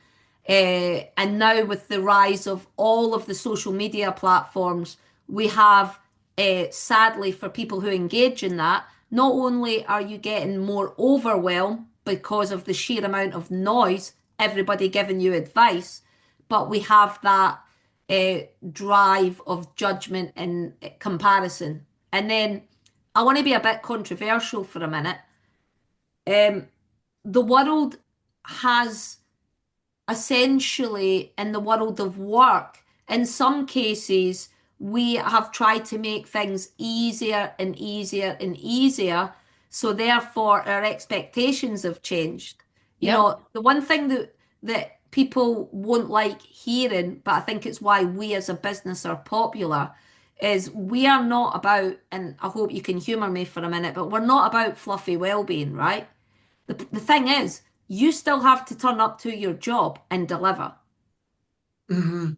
And now, with the rise of all of the social media platforms, we have, sadly, for people who engage in that, not only are you getting more overwhelmed because of the sheer amount of noise, everybody giving you advice, but we have that drive of judgment and comparison. And then I want to be a bit controversial for a minute. Um, the world has essentially, in the world of work, in some cases, we have tried to make things easier and easier and easier. So therefore, our expectations have changed.
Yep.
The one thing that people won't like hearing, but I think it's why we as a business are popular, is we are not about, and I hope you can humor me for a minute, but we're not about fluffy well-being, right? The thing is, you still have to turn up to your job and deliver
Mhm.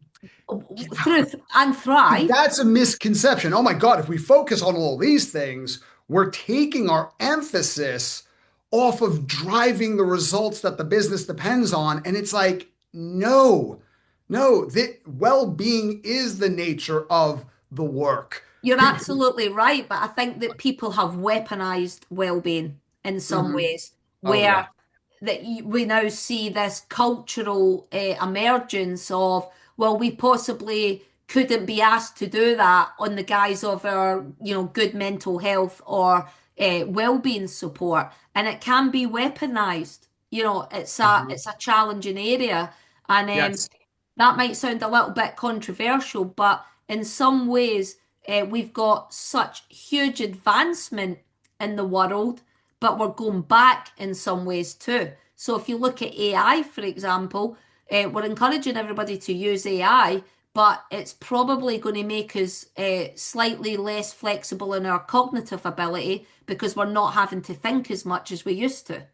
through and thrive.
That's a misconception. Oh my God, if we focus on all these things, we're taking our emphasis off of driving the results that the business depends on. And it's like, no, no, that well-being is the nature of the work.
You're absolutely right, but I think that people have weaponized well-being in some
Mhm.
ways,
Oh yeah.
where we now see this cultural emergence of, well, we possibly couldn't be asked to do that on the guise of our, good mental health or well-being support, and it can be weaponized.
Mhm.
It's a challenging area, and
Yes.
that might sound a little bit controversial, but in some ways, we've got such huge advancement in the world, but we're going back in some ways too. So if you look at AI, for example, we're encouraging everybody to use AI, but it's probably going to make us slightly less flexible in our cognitive ability because we're not having to think as much as we used to.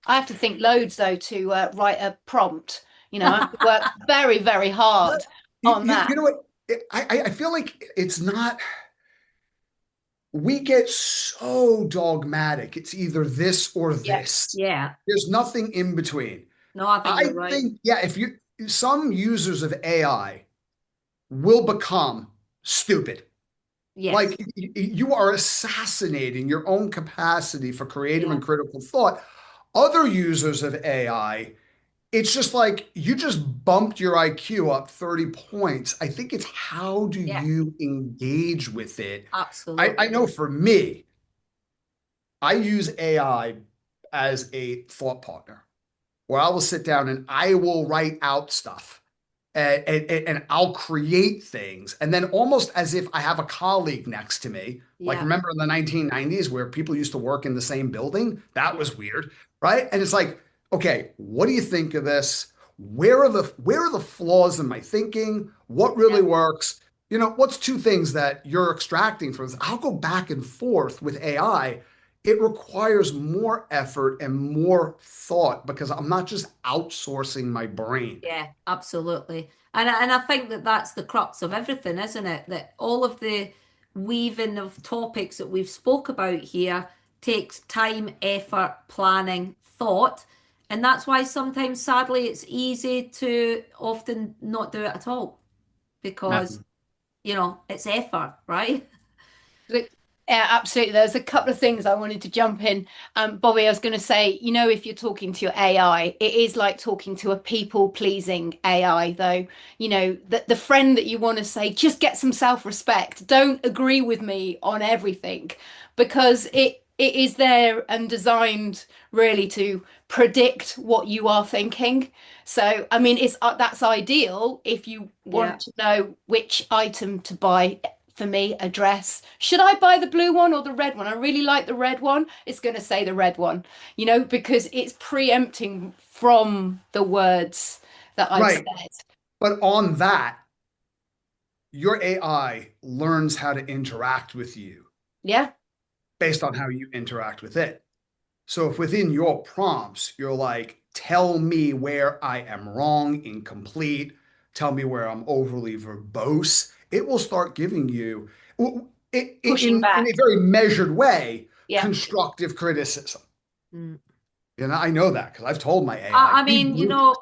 I have to think loads though to write a prompt. I have to work very, very hard on
You
that.
know what? I feel like it's not, we get so dogmatic. It's either this or
Yeah.
this.
Yeah.
There's nothing in between.
No, I think
I
you're right.
think, yeah, if you, some users of AI will become stupid.
Yes.
Like you are assassinating your own capacity for creative
Yeah.
and critical thought Other users of AI, it's just like you just bumped your IQ up 30 points. I think it's how do
Yeah,
you engage with it? I
absolutely.
know for me, I use AI as a thought partner where I will sit down and I will write out stuff and I'll create things. And then almost as if I have a colleague next to me, like
Yeah,
remember in the 1990s where people used to work in the same building? That
yeah,
was weird, right? And it's like, okay, what do you think of this? Where are the flaws in my thinking? What
yeah.
really works? What's two things that you're extracting from this? I'll go back and forth with AI. It requires more effort and more thought because I'm not just outsourcing my brain.
Yeah, absolutely. And I think that that's the crux of everything, isn't it? That all of the weaving of topics that we've spoke about here takes time, effort, planning, thought. And that's why sometimes, sadly, it's easy to often not do it at all because,
Mhm.
it's effort, right?
Look, yeah, absolutely. There's a couple of things I wanted to jump in. Bobby, I was going to say, if you're talking to your AI, it is like talking to a people-pleasing AI, though. The friend that you want to say, just get some self-respect. Don't agree with me on everything, because it is there and designed really to predict what you are thinking. So, I mean, it's that's ideal if you
Yeah.
want to know which item to buy. For me, a dress. Should I buy the blue one or the red one? I really like the red one. It's going to say the red one, because it's preempting from the words that I've
Right.
said.
But on that, your AI learns how to interact with you
Yeah,
based on how you interact with it. So if within your prompts, you're like, tell me where I am wrong, incomplete, tell me where I'm overly verbose, it will start giving you,
pushing
in
back.
a very measured way,
Yeah.
constructive criticism.
Mm.
I know that because I've told my AI,
I
be
mean,
brutal.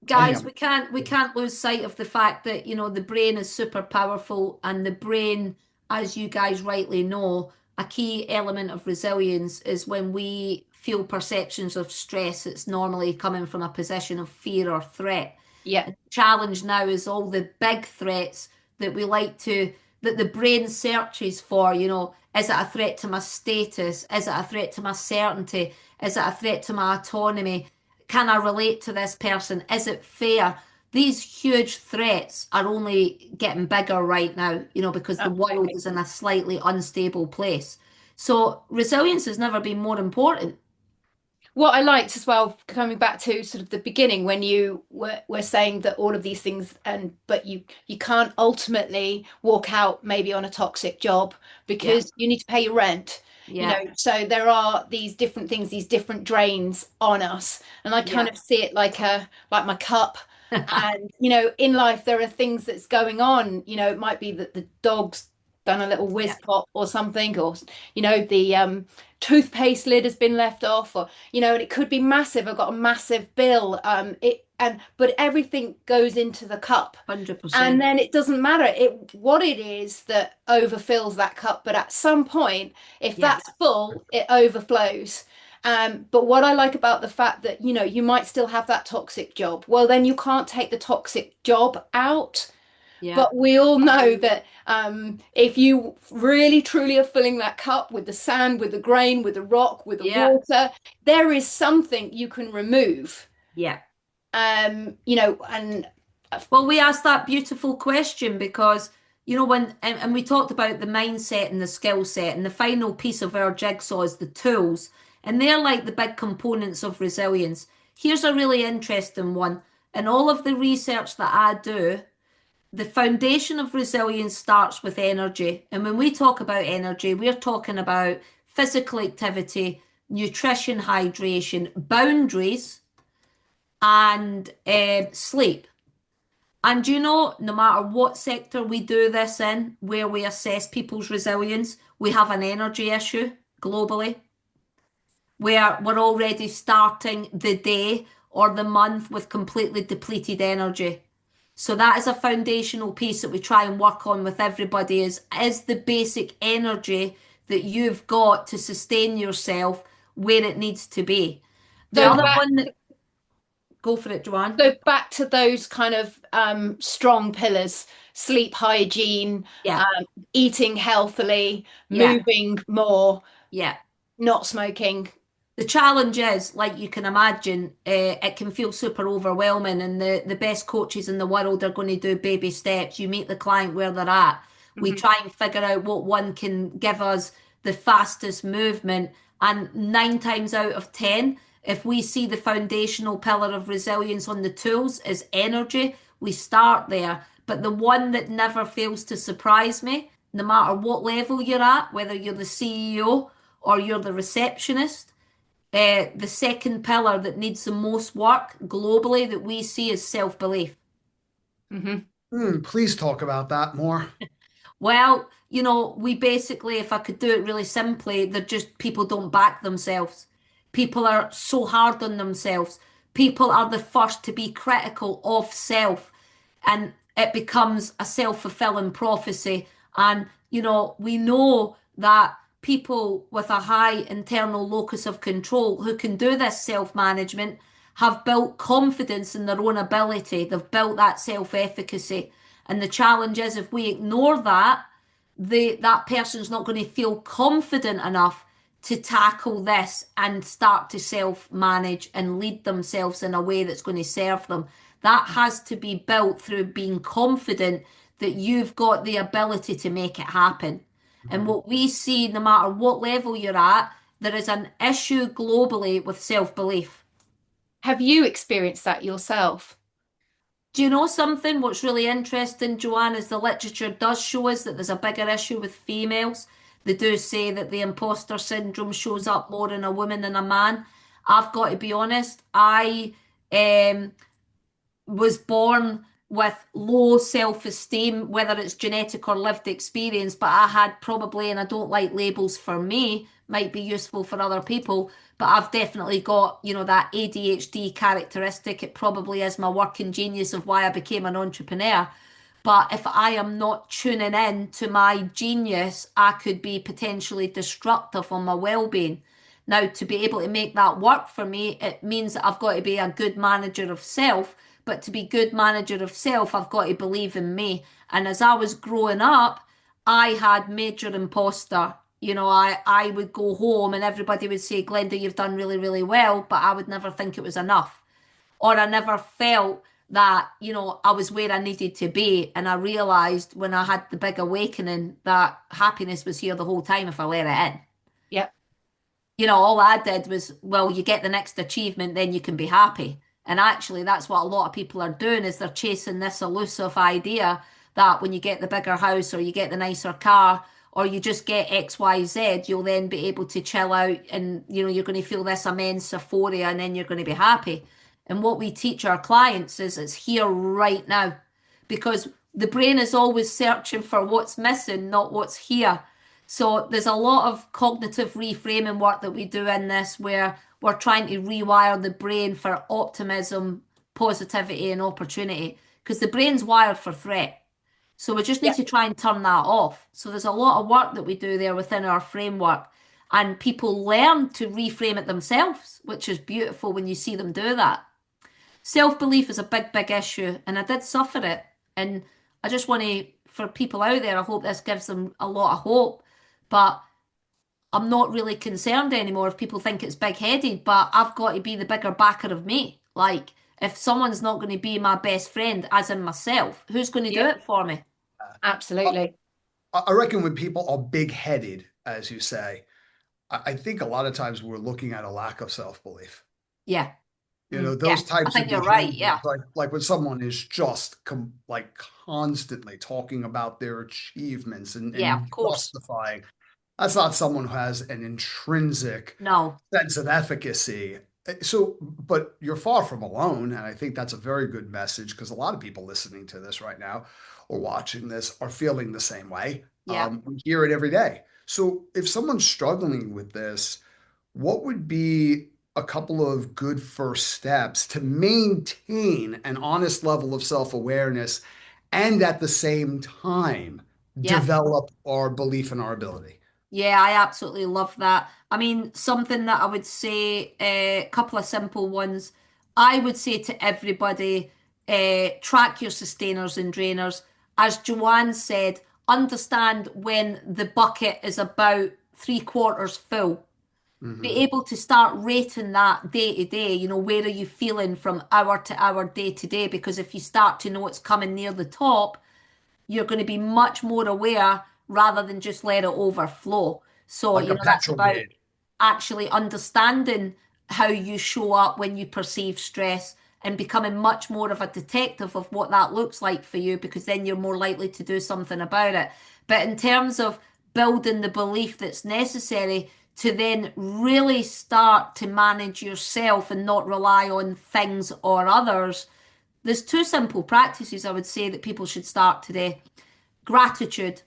Tell me
guys,
I'm.
we can't lose sight of the fact that, the brain is super powerful and the brain, as you guys rightly know, a key element of resilience is when we feel perceptions of stress, it's normally coming from a position of fear or threat.
Yeah.
And the challenge now is all the big threats that we like to that the brain searches for, is it a threat to my status? Is it a threat to my certainty? Is it a threat to my autonomy? Can I relate to this person? Is it fair? These huge threats are only getting bigger right now, because the world
Absolutely.
is in a slightly unstable place. So resilience has never been more important.
What I liked as well, coming back to sort of the beginning when you were saying that all of these things, but you can't ultimately walk out maybe on a toxic job
Yeah,
because you need to pay your rent.
yeah,
So there are these different things, these different drains on us, and I kind
yeah.
of see it like my cup. And in life there are things that's going on. It might be that the dog's done a little whiz
Yeah,
pop or something, or the toothpaste lid has been left off, or and it could be massive. I've got a massive bill. But everything goes into the cup, and
100%.
then it doesn't matter what it is that overfills that cup. But at some point, if
Yeah,
that's full, it overflows. But what I like about the fact that you might still have that toxic job, well, then you can't take the toxic job out.
yeah,
But we all know that if you really truly are filling that cup with the sand, with the grain, with the rock, with the
yeah,
water, there is something you can remove.
yeah.
And
Well, we asked that beautiful question because, and we talked about the mindset and the skill set, and the final piece of our jigsaw is the tools, and they're like the big components of resilience. Here's a really interesting one. In all of the research that I do, the foundation of resilience starts with energy. And when we talk about energy, we're talking about physical activity, nutrition, hydration, boundaries, and sleep. And no matter what sector we do this in, where we assess people's resilience, we have an energy issue globally, where we're already starting the day or the month with completely depleted energy. So that is a foundational piece that we try and work on with everybody is the basic energy that you've got to sustain yourself where it needs to be. The
So
other
back
one that, go for it, Joanne.
so back to those kind of strong pillars: sleep hygiene,
Yeah,
um, eating healthily,
yeah,
moving more,
yeah.
not smoking.
The challenge is, like you can imagine, it can feel super overwhelming, and the best coaches in the world are going to do baby steps. You meet the client where they're at. We
Mhm.
try and figure out what one can give us the fastest movement. And 9 times out of 10, if we see the foundational pillar of resilience on the tools is energy, we start there. But the one that never fails to surprise me, no matter what level you're at, whether you're the CEO or you're the receptionist, the second pillar that needs the most work globally that we see is self-belief.
Mhm.
Please talk about that more.
Well, we basically, if I could do it really simply, they're just people don't back themselves. People are so hard on themselves. People are the first to be critical of self, and it becomes a self-fulfilling prophecy. And, we know that people with a high internal locus of control who can do this self-management have built confidence in their own ability. They've built that self-efficacy. And the challenge is if we ignore that, that person's not going to feel confident enough to tackle this and start to self-manage and lead themselves in a way that's going to serve them. That has to be built through being confident that you've got the ability to make it happen. And
Mhm.
what we see, no matter what level you're at, there is an issue globally with self-belief.
Have you experienced that yourself?
Do you know something? What's really interesting, Joanne, is the literature does show us that there's a bigger issue with females. They do say that the imposter syndrome shows up more in a woman than a man. I've got to be honest, I um, was born with low self-esteem, whether it's genetic or lived experience, but I had probably, and I don't like labels for me, might be useful for other people, but I've definitely got, that ADHD characteristic. It probably is my working genius of why I became an entrepreneur. But if I am not tuning in to my genius, I could be potentially destructive on my well-being. Now, to be able to make that work for me, it means that I've got to be a good manager of self. But to be good manager of self, I've got to believe in me. And as I was growing up, I had major imposter. I would go home and everybody would say, Glenda, you've done really, really well, but I would never think it was enough. Or I never felt that, I was where I needed to be. And I realized when I had the big awakening that happiness was here the whole time if I let it in.
Yep.
All I did was, well, you get the next achievement, then you can be happy. And actually, that's what a lot of people are doing is they're chasing this elusive idea that when you get the bigger house or you get the nicer car or you just get XYZ, you'll then be able to chill out and, you're going to feel this immense euphoria and then you're going to be happy. And what we teach our clients is it's here right now because the brain is always searching for what's missing, not what's here. So there's a lot of cognitive reframing work that we do in this where we're trying to rewire the brain for optimism, positivity, and opportunity because the brain's wired for threat. So we just need
Yep.
to try and turn that off. So there's a lot of work that we do there within our framework, and people learn to reframe it themselves, which is beautiful when you see them do that. Self-belief is a big, big issue, and I did suffer it. And I just want to, for people out there, I hope this gives them a lot of hope. But I'm not really concerned anymore if people think it's big-headed, but I've got to be the bigger backer of me. Like, if someone's not going to be my best friend, as in myself, who's going to do
Yep.
it for me?
I,
Absolutely.
I reckon when people are big-headed, as you say, I think a lot of times we're looking at a lack of self-belief.
Yeah, yeah.
Those
I
types of
think you're right.
behaviors,
Yeah,
like when someone is just like constantly talking about their achievements
yeah,
and
of course.
justifying, that's not someone who has an intrinsic
No,
sense of efficacy. So, but you're far from alone, and I think that's a very good message because a lot of people listening to this right now or watching this are feeling the same way.
yeah.
We hear it every day. So, if someone's struggling with this, what would be a couple of good first steps to maintain an honest level of self-awareness and at the same time
Yep.
develop our belief in our ability?
Yeah, I absolutely love that. I mean, something that I would say, a couple of simple ones. I would say to everybody, track your sustainers and drainers. As Joanne said, understand when the bucket is about three quarters full. Be
Hmm.
able to start rating that day to day. Where are you feeling from hour to hour, day to day? Because if you start to know it's coming near the top, you're going to be much more aware rather than just let it overflow. So,
Like a
that's
petrol
about
gauge.
actually understanding how you show up when you perceive stress and becoming much more of a detective of what that looks like for you, because then you're more likely to do something about it. But in terms of building the belief that's necessary to then really start to manage yourself and not rely on things or others, there's two simple practices I would say that people should start today. Gratitude.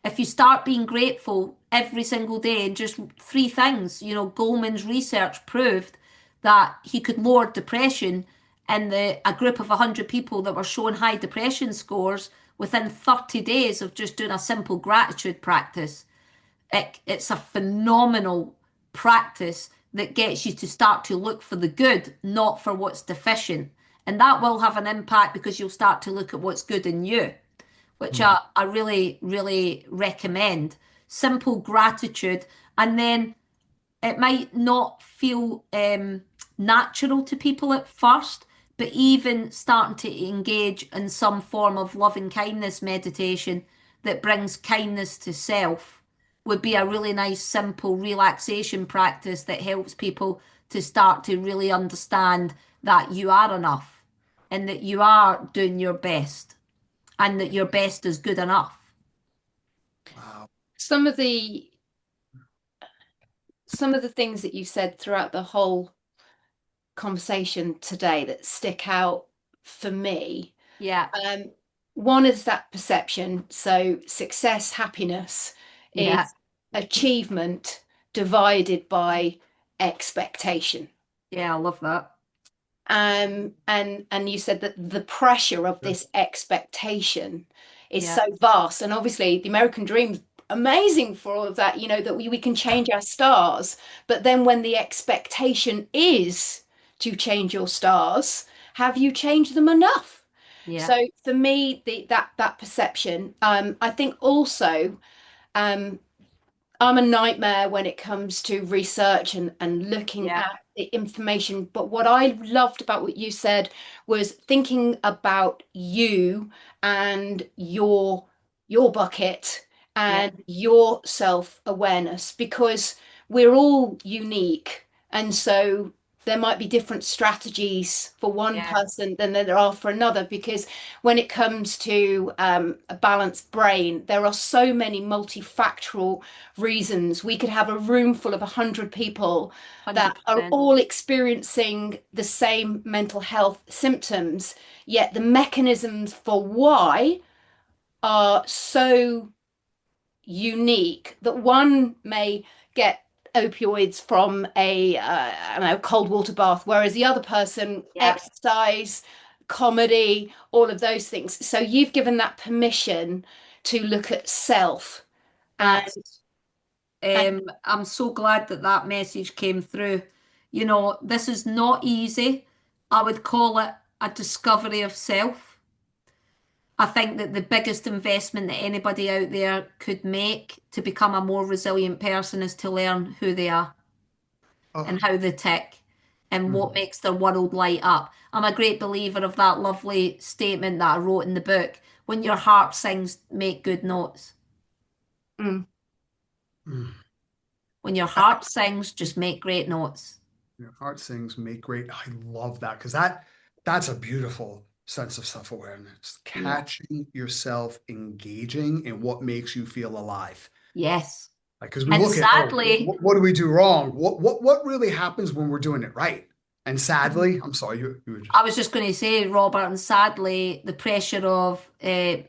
If you start being grateful every single day and just three things, Goleman's research proved that he could lower depression in a group of 100 people that were showing high depression scores within 30 days of just doing a simple gratitude practice. It's a phenomenal practice that gets you to start to look for the good, not for what's deficient. And that will have an impact because you'll start to look at what's good in you, which
Hmm.
I really, really recommend. Simple gratitude. And then it might not feel natural to people at first, but even starting to engage in some form of loving kindness meditation that brings kindness to self would be a really nice, simple relaxation practice that helps people to start to really understand that you are enough and that you are doing your best and that your best is good enough.
Wow.
Some of the some of the things that you said throughout the whole conversation today that stick out for me.
Yeah,
Um, One is that perception. So success, happiness
yeah,
is achievement divided by expectation.
yeah, I love that.
And you said that the pressure of this expectation is
Yeah,
so vast. And obviously the American dream's amazing for all of that, that we can change our stars. But then when the expectation is to change your stars, have you changed them enough?
yeah,
So for me, that perception, I think also um, I'm a nightmare when it comes to research and looking
yeah,
at the information. But what I loved about what you said was thinking about you and your bucket
yeah,
and your self-awareness because we're all unique. And so there might be different strategies for one
yeah,
person than there are for another because when it comes to a balanced brain, there are so many multifactorial reasons. We could have a room full of 100 people that are
100%.
all experiencing the same mental health symptoms, yet the mechanisms for why are so unique that one may get opioids from a I don't know, cold water bath, whereas the other person
Yeah,
exercise, comedy, all of those things. So you've given that permission to look at self and
that's,
and
I'm so glad that that message came through. This is not easy. I would call it a discovery of self. I think that the biggest investment that anybody out there could make to become a more resilient person is to learn who they are
Oh.
and how they tick and what
Mhm.
makes their world light up. I'm a great believer of that lovely statement that I wrote in the book. When your heart sings, make good notes.
mm,
Mm.
When your heart sings, just make great notes.
Your heart sings, make great. I love that because that's a beautiful sense of self-awareness.
Yeah.
Catching yourself engaging in what makes you feel alive.
Yes.
Like, because we
And
look at, oh,
sadly,
what do we do wrong? What really happens when we're doing it right? And sadly, I'm sorry, you were
I
just
was just going to say, Robert, and sadly, the pressure of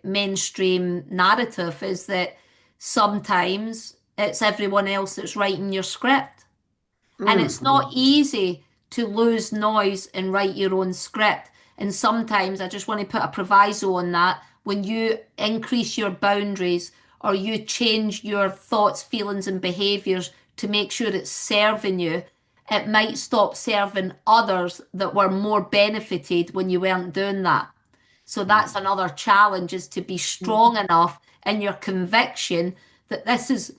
mainstream narrative is that sometimes it's everyone else that's writing your script. And it's not
mm,
easy to lose noise and write your own script. And sometimes I just want to put a proviso on that. When you increase your boundaries or you change your thoughts, feelings, and behaviors to make sure it's serving you, it might stop serving others that were more benefited when you weren't doing that. So that's
Mm.
another challenge, is to be strong enough in your conviction that this is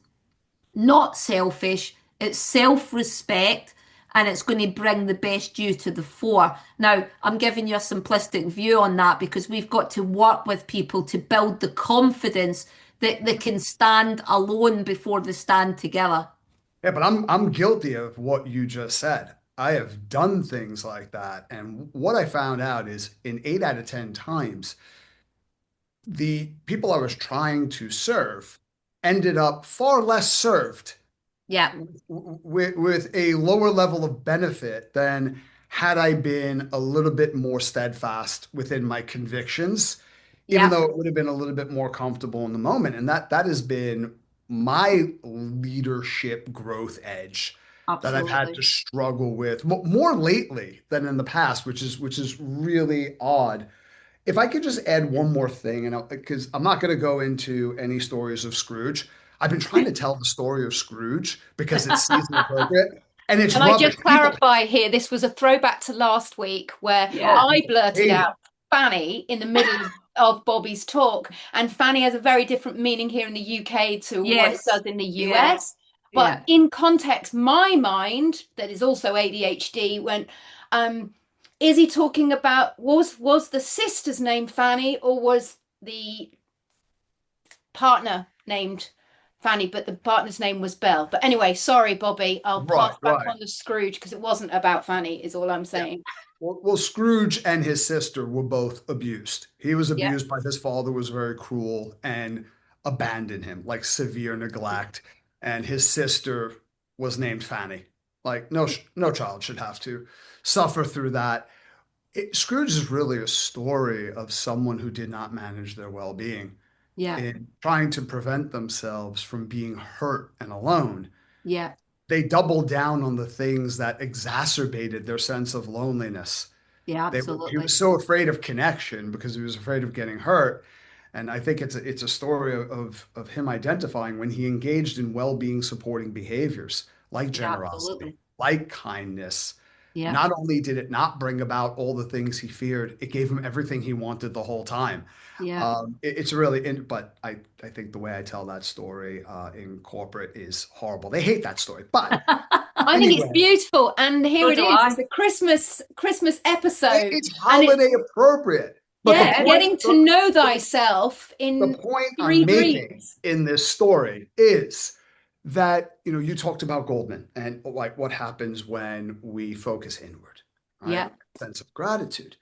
not selfish, it's self-respect, and it's going to bring the best you to the fore. Now, I'm giving you a simplistic view on that because we've got to work with people to build the confidence that they can stand alone before they stand together.
Yeah, but I'm guilty of what you just said. I have done things like that, and what I found out is in 8 out of 10 times, the people I was trying to serve ended up far less served
Yeah,
with a lower level of benefit than had I been a little bit more steadfast within my convictions, even
yeah,
though it would have been a little bit more comfortable in the moment. And that has been my leadership growth edge that I've had
absolutely.
to struggle with more lately than in the past, which is really odd. If I could just add one more thing, and because I'm not going to go into any stories of Scrooge, I've been trying to tell the story of Scrooge because it's season appropriate, and it's
Can I
rubbish.
just
People,
clarify here? This was a throwback to last week where
Yeah.
oh,
I
people
blurted
hate
out
it.
Fanny in the middle of Bobby's talk. And Fanny has a very different meaning here in the UK to what it does
Yes.
in the
Yeah.
US. But
Yeah.
in context, my mind, that is also ADHD, went, um, is he talking about was the sister's name Fanny or was the partner named Fanny, but the partner's name was Belle. But anyway, sorry, Bobby. I'll pass
Right,
back
right.
on the Scrooge because it wasn't about Fanny, is all I'm
Yeah.
saying.
Well, Scrooge and his sister were both abused. He was
Yeah.
abused by his father, was very cruel and abandoned him, like severe neglect. And his sister was named Fanny. Like no child should have to suffer through that. Scrooge is really a story of someone who did not manage their well-being
Yeah.
in trying to prevent themselves from being hurt and alone.
Yeah.
They doubled down on the things that exacerbated their sense of loneliness.
Yeah.
He
Absolutely.
was so afraid of connection because he was afraid of getting hurt. And I think it's a story of him identifying when he engaged in well-being supporting behaviors like
Yeah.
generosity,
Absolutely.
like kindness.
Yeah.
Not only did it not bring about all the things he feared, it gave him everything he wanted the whole time.
Yeah.
It's really, but I think the way I tell that story in corporate is horrible. They hate that story. But
I think it's
anyway,
beautiful, and here
So
it
do
is. It's
I.
a Christmas episode,
it's
and it's
holiday appropriate. But the
yeah,
Yeah.
point,
getting to
the,
know
the
thyself
the
in
point
three
I'm making
greens.
in this story is that, you talked about Goldman and like what happens when we focus inward, right?
Yeah.
Sense of gratitude.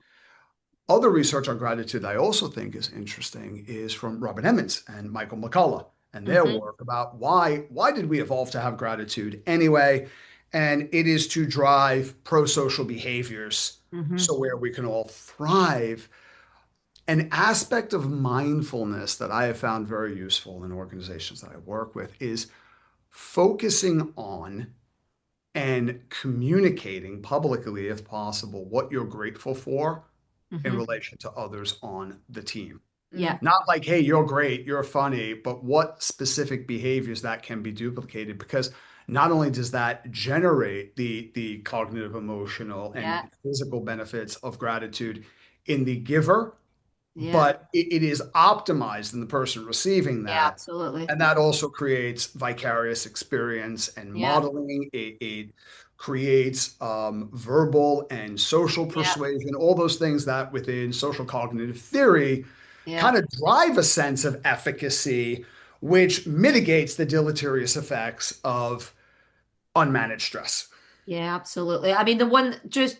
Other research on gratitude I also think is interesting is from Robert Emmons and Michael McCullough and their
Hmm.
work about why did we evolve to have gratitude anyway? And it is to drive pro-social behaviors
Hmm.
so where we can all thrive. An aspect of mindfulness that I have found very useful in organizations that I work with is focusing on and communicating publicly, if possible, what you're grateful for in
Hmm.
relation to others on the team.
Yeah.
Not like, hey, you're great, you're funny, but what specific behaviors that can be duplicated because not only does that generate the cognitive, emotional,
Yeah.
and physical benefits of gratitude in the giver,
Yeah.
but it is optimized in the person receiving
Yeah.
that.
Absolutely.
And that also creates vicarious experience and
Yeah.
modeling. It creates verbal and social
Yeah.
persuasion, all those things that within social cognitive theory
Yeah.
kind of drive a sense of efficacy, which mitigates the deleterious effects of unmanaged stress.
Yeah, absolutely. I mean, the one just,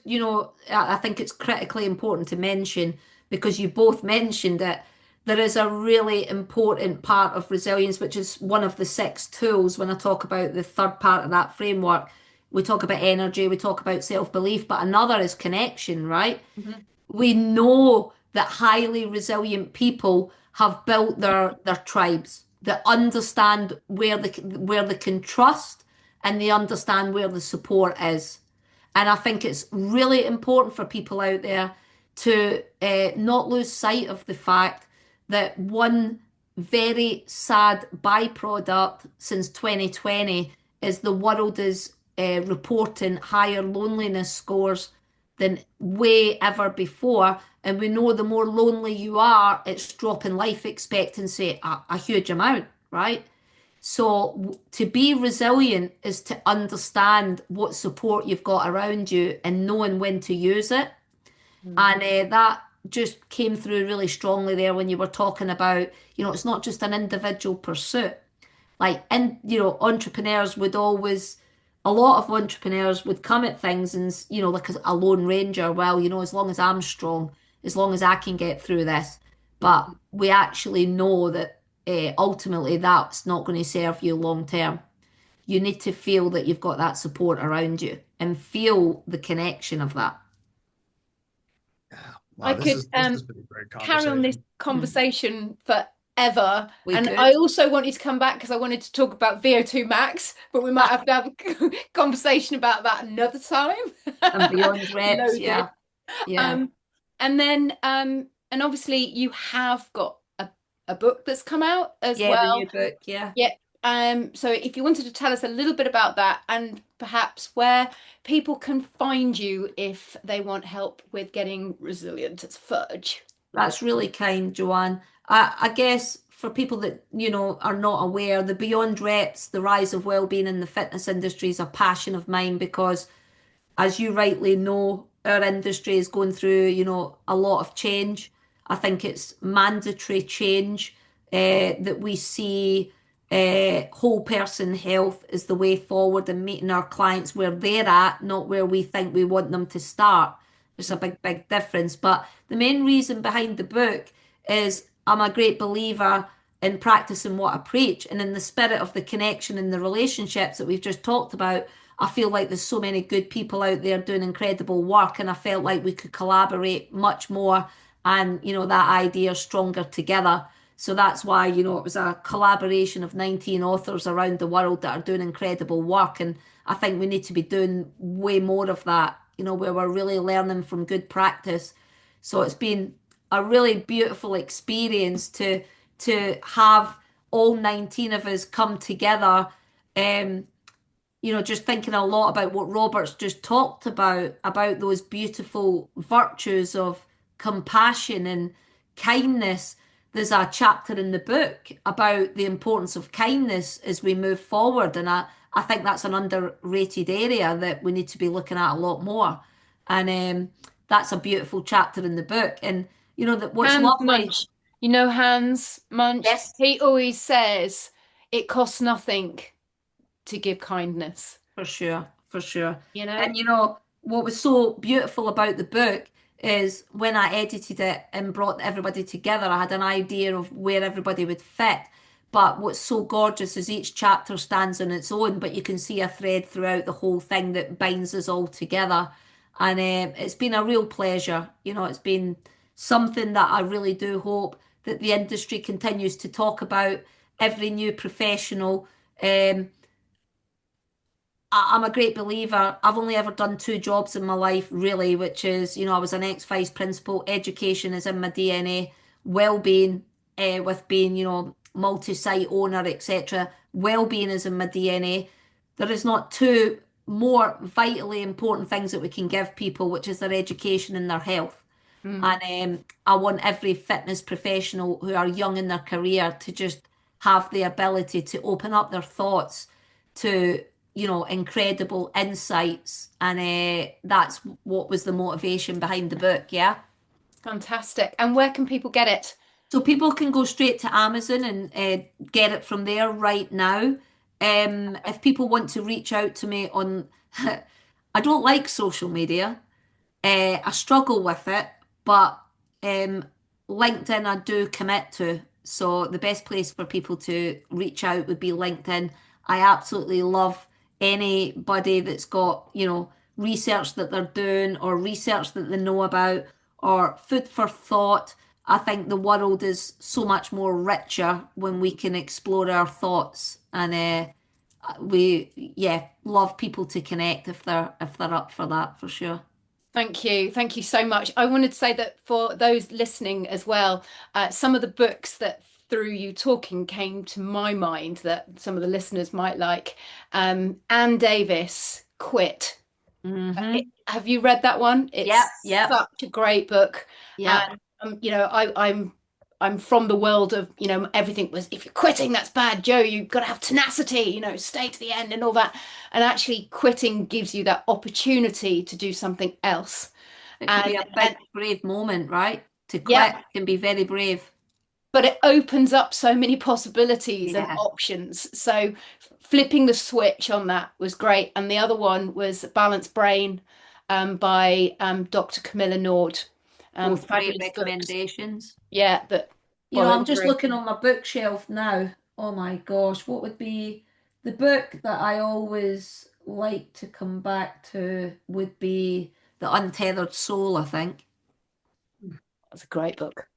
I think it's critically important to mention because you both mentioned it. There is a really important part of resilience, which is one of the six tools. When I talk about the third part of that framework, we talk about energy, we talk about self-belief, but another is connection, right?
Mhm.
We know that highly resilient people have built their tribes that understand where they can trust and they understand where the support is. And I think it's really important for people out there to not lose sight of the fact that one very sad byproduct since 2020 is the world is reporting higher loneliness scores than way ever before. And we know the more lonely you are, it's dropping life expectancy a huge amount, right? So to be resilient is to understand what support you've got around you and knowing when to use it.
Mm.
And that just came through really strongly there when you were talking about, it's not just an individual pursuit. Like, and entrepreneurs would always, a lot of entrepreneurs would come at things and, like a lone ranger, well, as long as I'm strong, as long as I can get through this. But we actually know that ultimately that's not going to serve you long term. You need to feel that you've got that support around you and feel the connection of that.
Yeah.
I
Wow, this
could
is this has been a great
carry on this
conversation.
Mm.
conversation forever.
We
And I
could.
also wanted to come back because I wanted to talk about VO2 max, but we might have to have a conversation about that another time.
And beyond reps,
Loaded.
yeah. Yeah.
Um, and then and obviously you have got a book that's come out as
Yeah, the
well.
new book, yeah.
Yeah. So if you wanted to tell us a little bit about that and perhaps where people can find you if they want help with getting resilient as fudge.
That's really kind, Joanne. I guess for people that, are not aware, the Beyond Reps, the rise of well-being in the fitness industry is a passion of mine because as you rightly know, our industry is going through, a lot of change. I think it's mandatory change that we see whole person health is the way forward and meeting our clients where they're at, not where we think we want them to start. There's a big, big difference. But the main reason behind the book is I'm a great believer in practicing what I preach. And in the spirit of the connection and the relationships that we've just talked about, I feel like there's so many good people out there doing incredible work. And I felt like we could collaborate much more and, that idea stronger together. So that's why, it was a collaboration of 19 authors around the world that are doing incredible work. And I think we need to be doing way more of that, where we're really learning from good practice. So it's been a really beautiful experience to have all 19 of us come together. Um, just thinking a lot about what Robert's just talked about those beautiful virtues of compassion and kindness. There's a chapter in the book about the importance of kindness as we move forward. And I think that's an underrated area that we need to be looking at a lot more. And that's a beautiful chapter in the book. And that what's
Hans
lovely,
Munch. You know Hans Munch?
yes,
He always says it costs nothing to give kindness,
for sure, for sure.
you know?
And what was so beautiful about the book is when I edited it and brought everybody together, I had an idea of where everybody would fit. But what's so gorgeous is each chapter stands on its own, but you can see a thread throughout the whole thing that binds us all together. And it's been a real pleasure. It's been something that I really do hope that the industry continues to talk about. Every new professional. I'm a great believer. I've only ever done two jobs in my life, really, which is, I was an ex-vice principal. Education is in my DNA. Well-being, with being, multi-site owner, etc. Well-being is in my DNA. There is not two more vitally important things that we can give people, which is their education and their health.
Mm.
And I want every fitness professional who are young in their career to just have the ability to open up their thoughts to, incredible insights. And that's what was the motivation behind the book. Yeah.
Fantastic. And where can people get it?
So people can go straight to Amazon and get it from there right now. If people want to reach out to me on, I don't like social media. I struggle with it, but um, LinkedIn I do commit to. So the best place for people to reach out would be LinkedIn. I absolutely love anybody that's got, research that they're doing or research that they know about or food for thought. I think the world is so much more richer when we can explore our thoughts and yeah, love people to connect if they're up for that for sure.
Thank you. Thank you so much. I wanted to say that for those listening as well, some of the books that through you talking came to my mind that some of the listeners might like. Anne Davis, Quit. Have you read that one?
Yep,
It's
yep,
such a great book.
yep.
And you know, I'm from the world of, you know, everything was, if you're quitting, that's bad, Joe. You've got to have tenacity, you know, stay to the end and all that. And actually, quitting gives you that opportunity to do something else.
It can be
And
a big, brave moment, right? To
yeah,
quit can be very brave.
but it opens up so many possibilities and
Yeah.
options. So flipping the switch on that was great. And the other one was Balanced Brain, by Dr. Camilla Nord.
Both great
Fabulous books.
recommendations.
Yeah, that
You know,
follow
I'm just
through.
looking on my bookshelf now. Oh my gosh, what would be the book that I always like to come back to would be The Untethered Soul, I think.
That's a great book.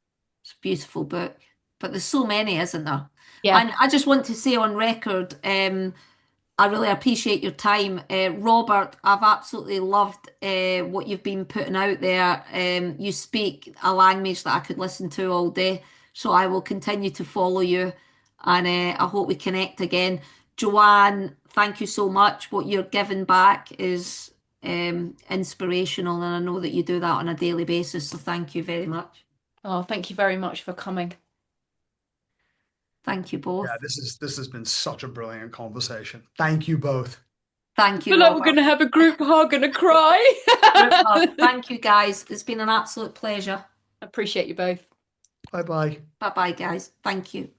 It's a beautiful book. But there's so many, isn't there?
Yeah.
And I just want to say on record, I really appreciate your time. Robert, I've absolutely loved what you've been putting out there. You speak a language that I could listen to all day, so I will continue to follow you, and I hope we connect again. Joanne, thank you so much. What you're giving back is inspirational, and I know that you do that on a daily basis, so thank you very much.
Oh, thank you very much for coming.
Thank you
Yeah,
both.
this has been such a brilliant conversation. Thank you both.
Thank
I
you,
feel like we're
Robert.
going to have a group hug and a cry.
Group hug. Thank you, guys. It's been an absolute pleasure.
Appreciate you both.
Bye bye.
Bye bye, guys. Thank you.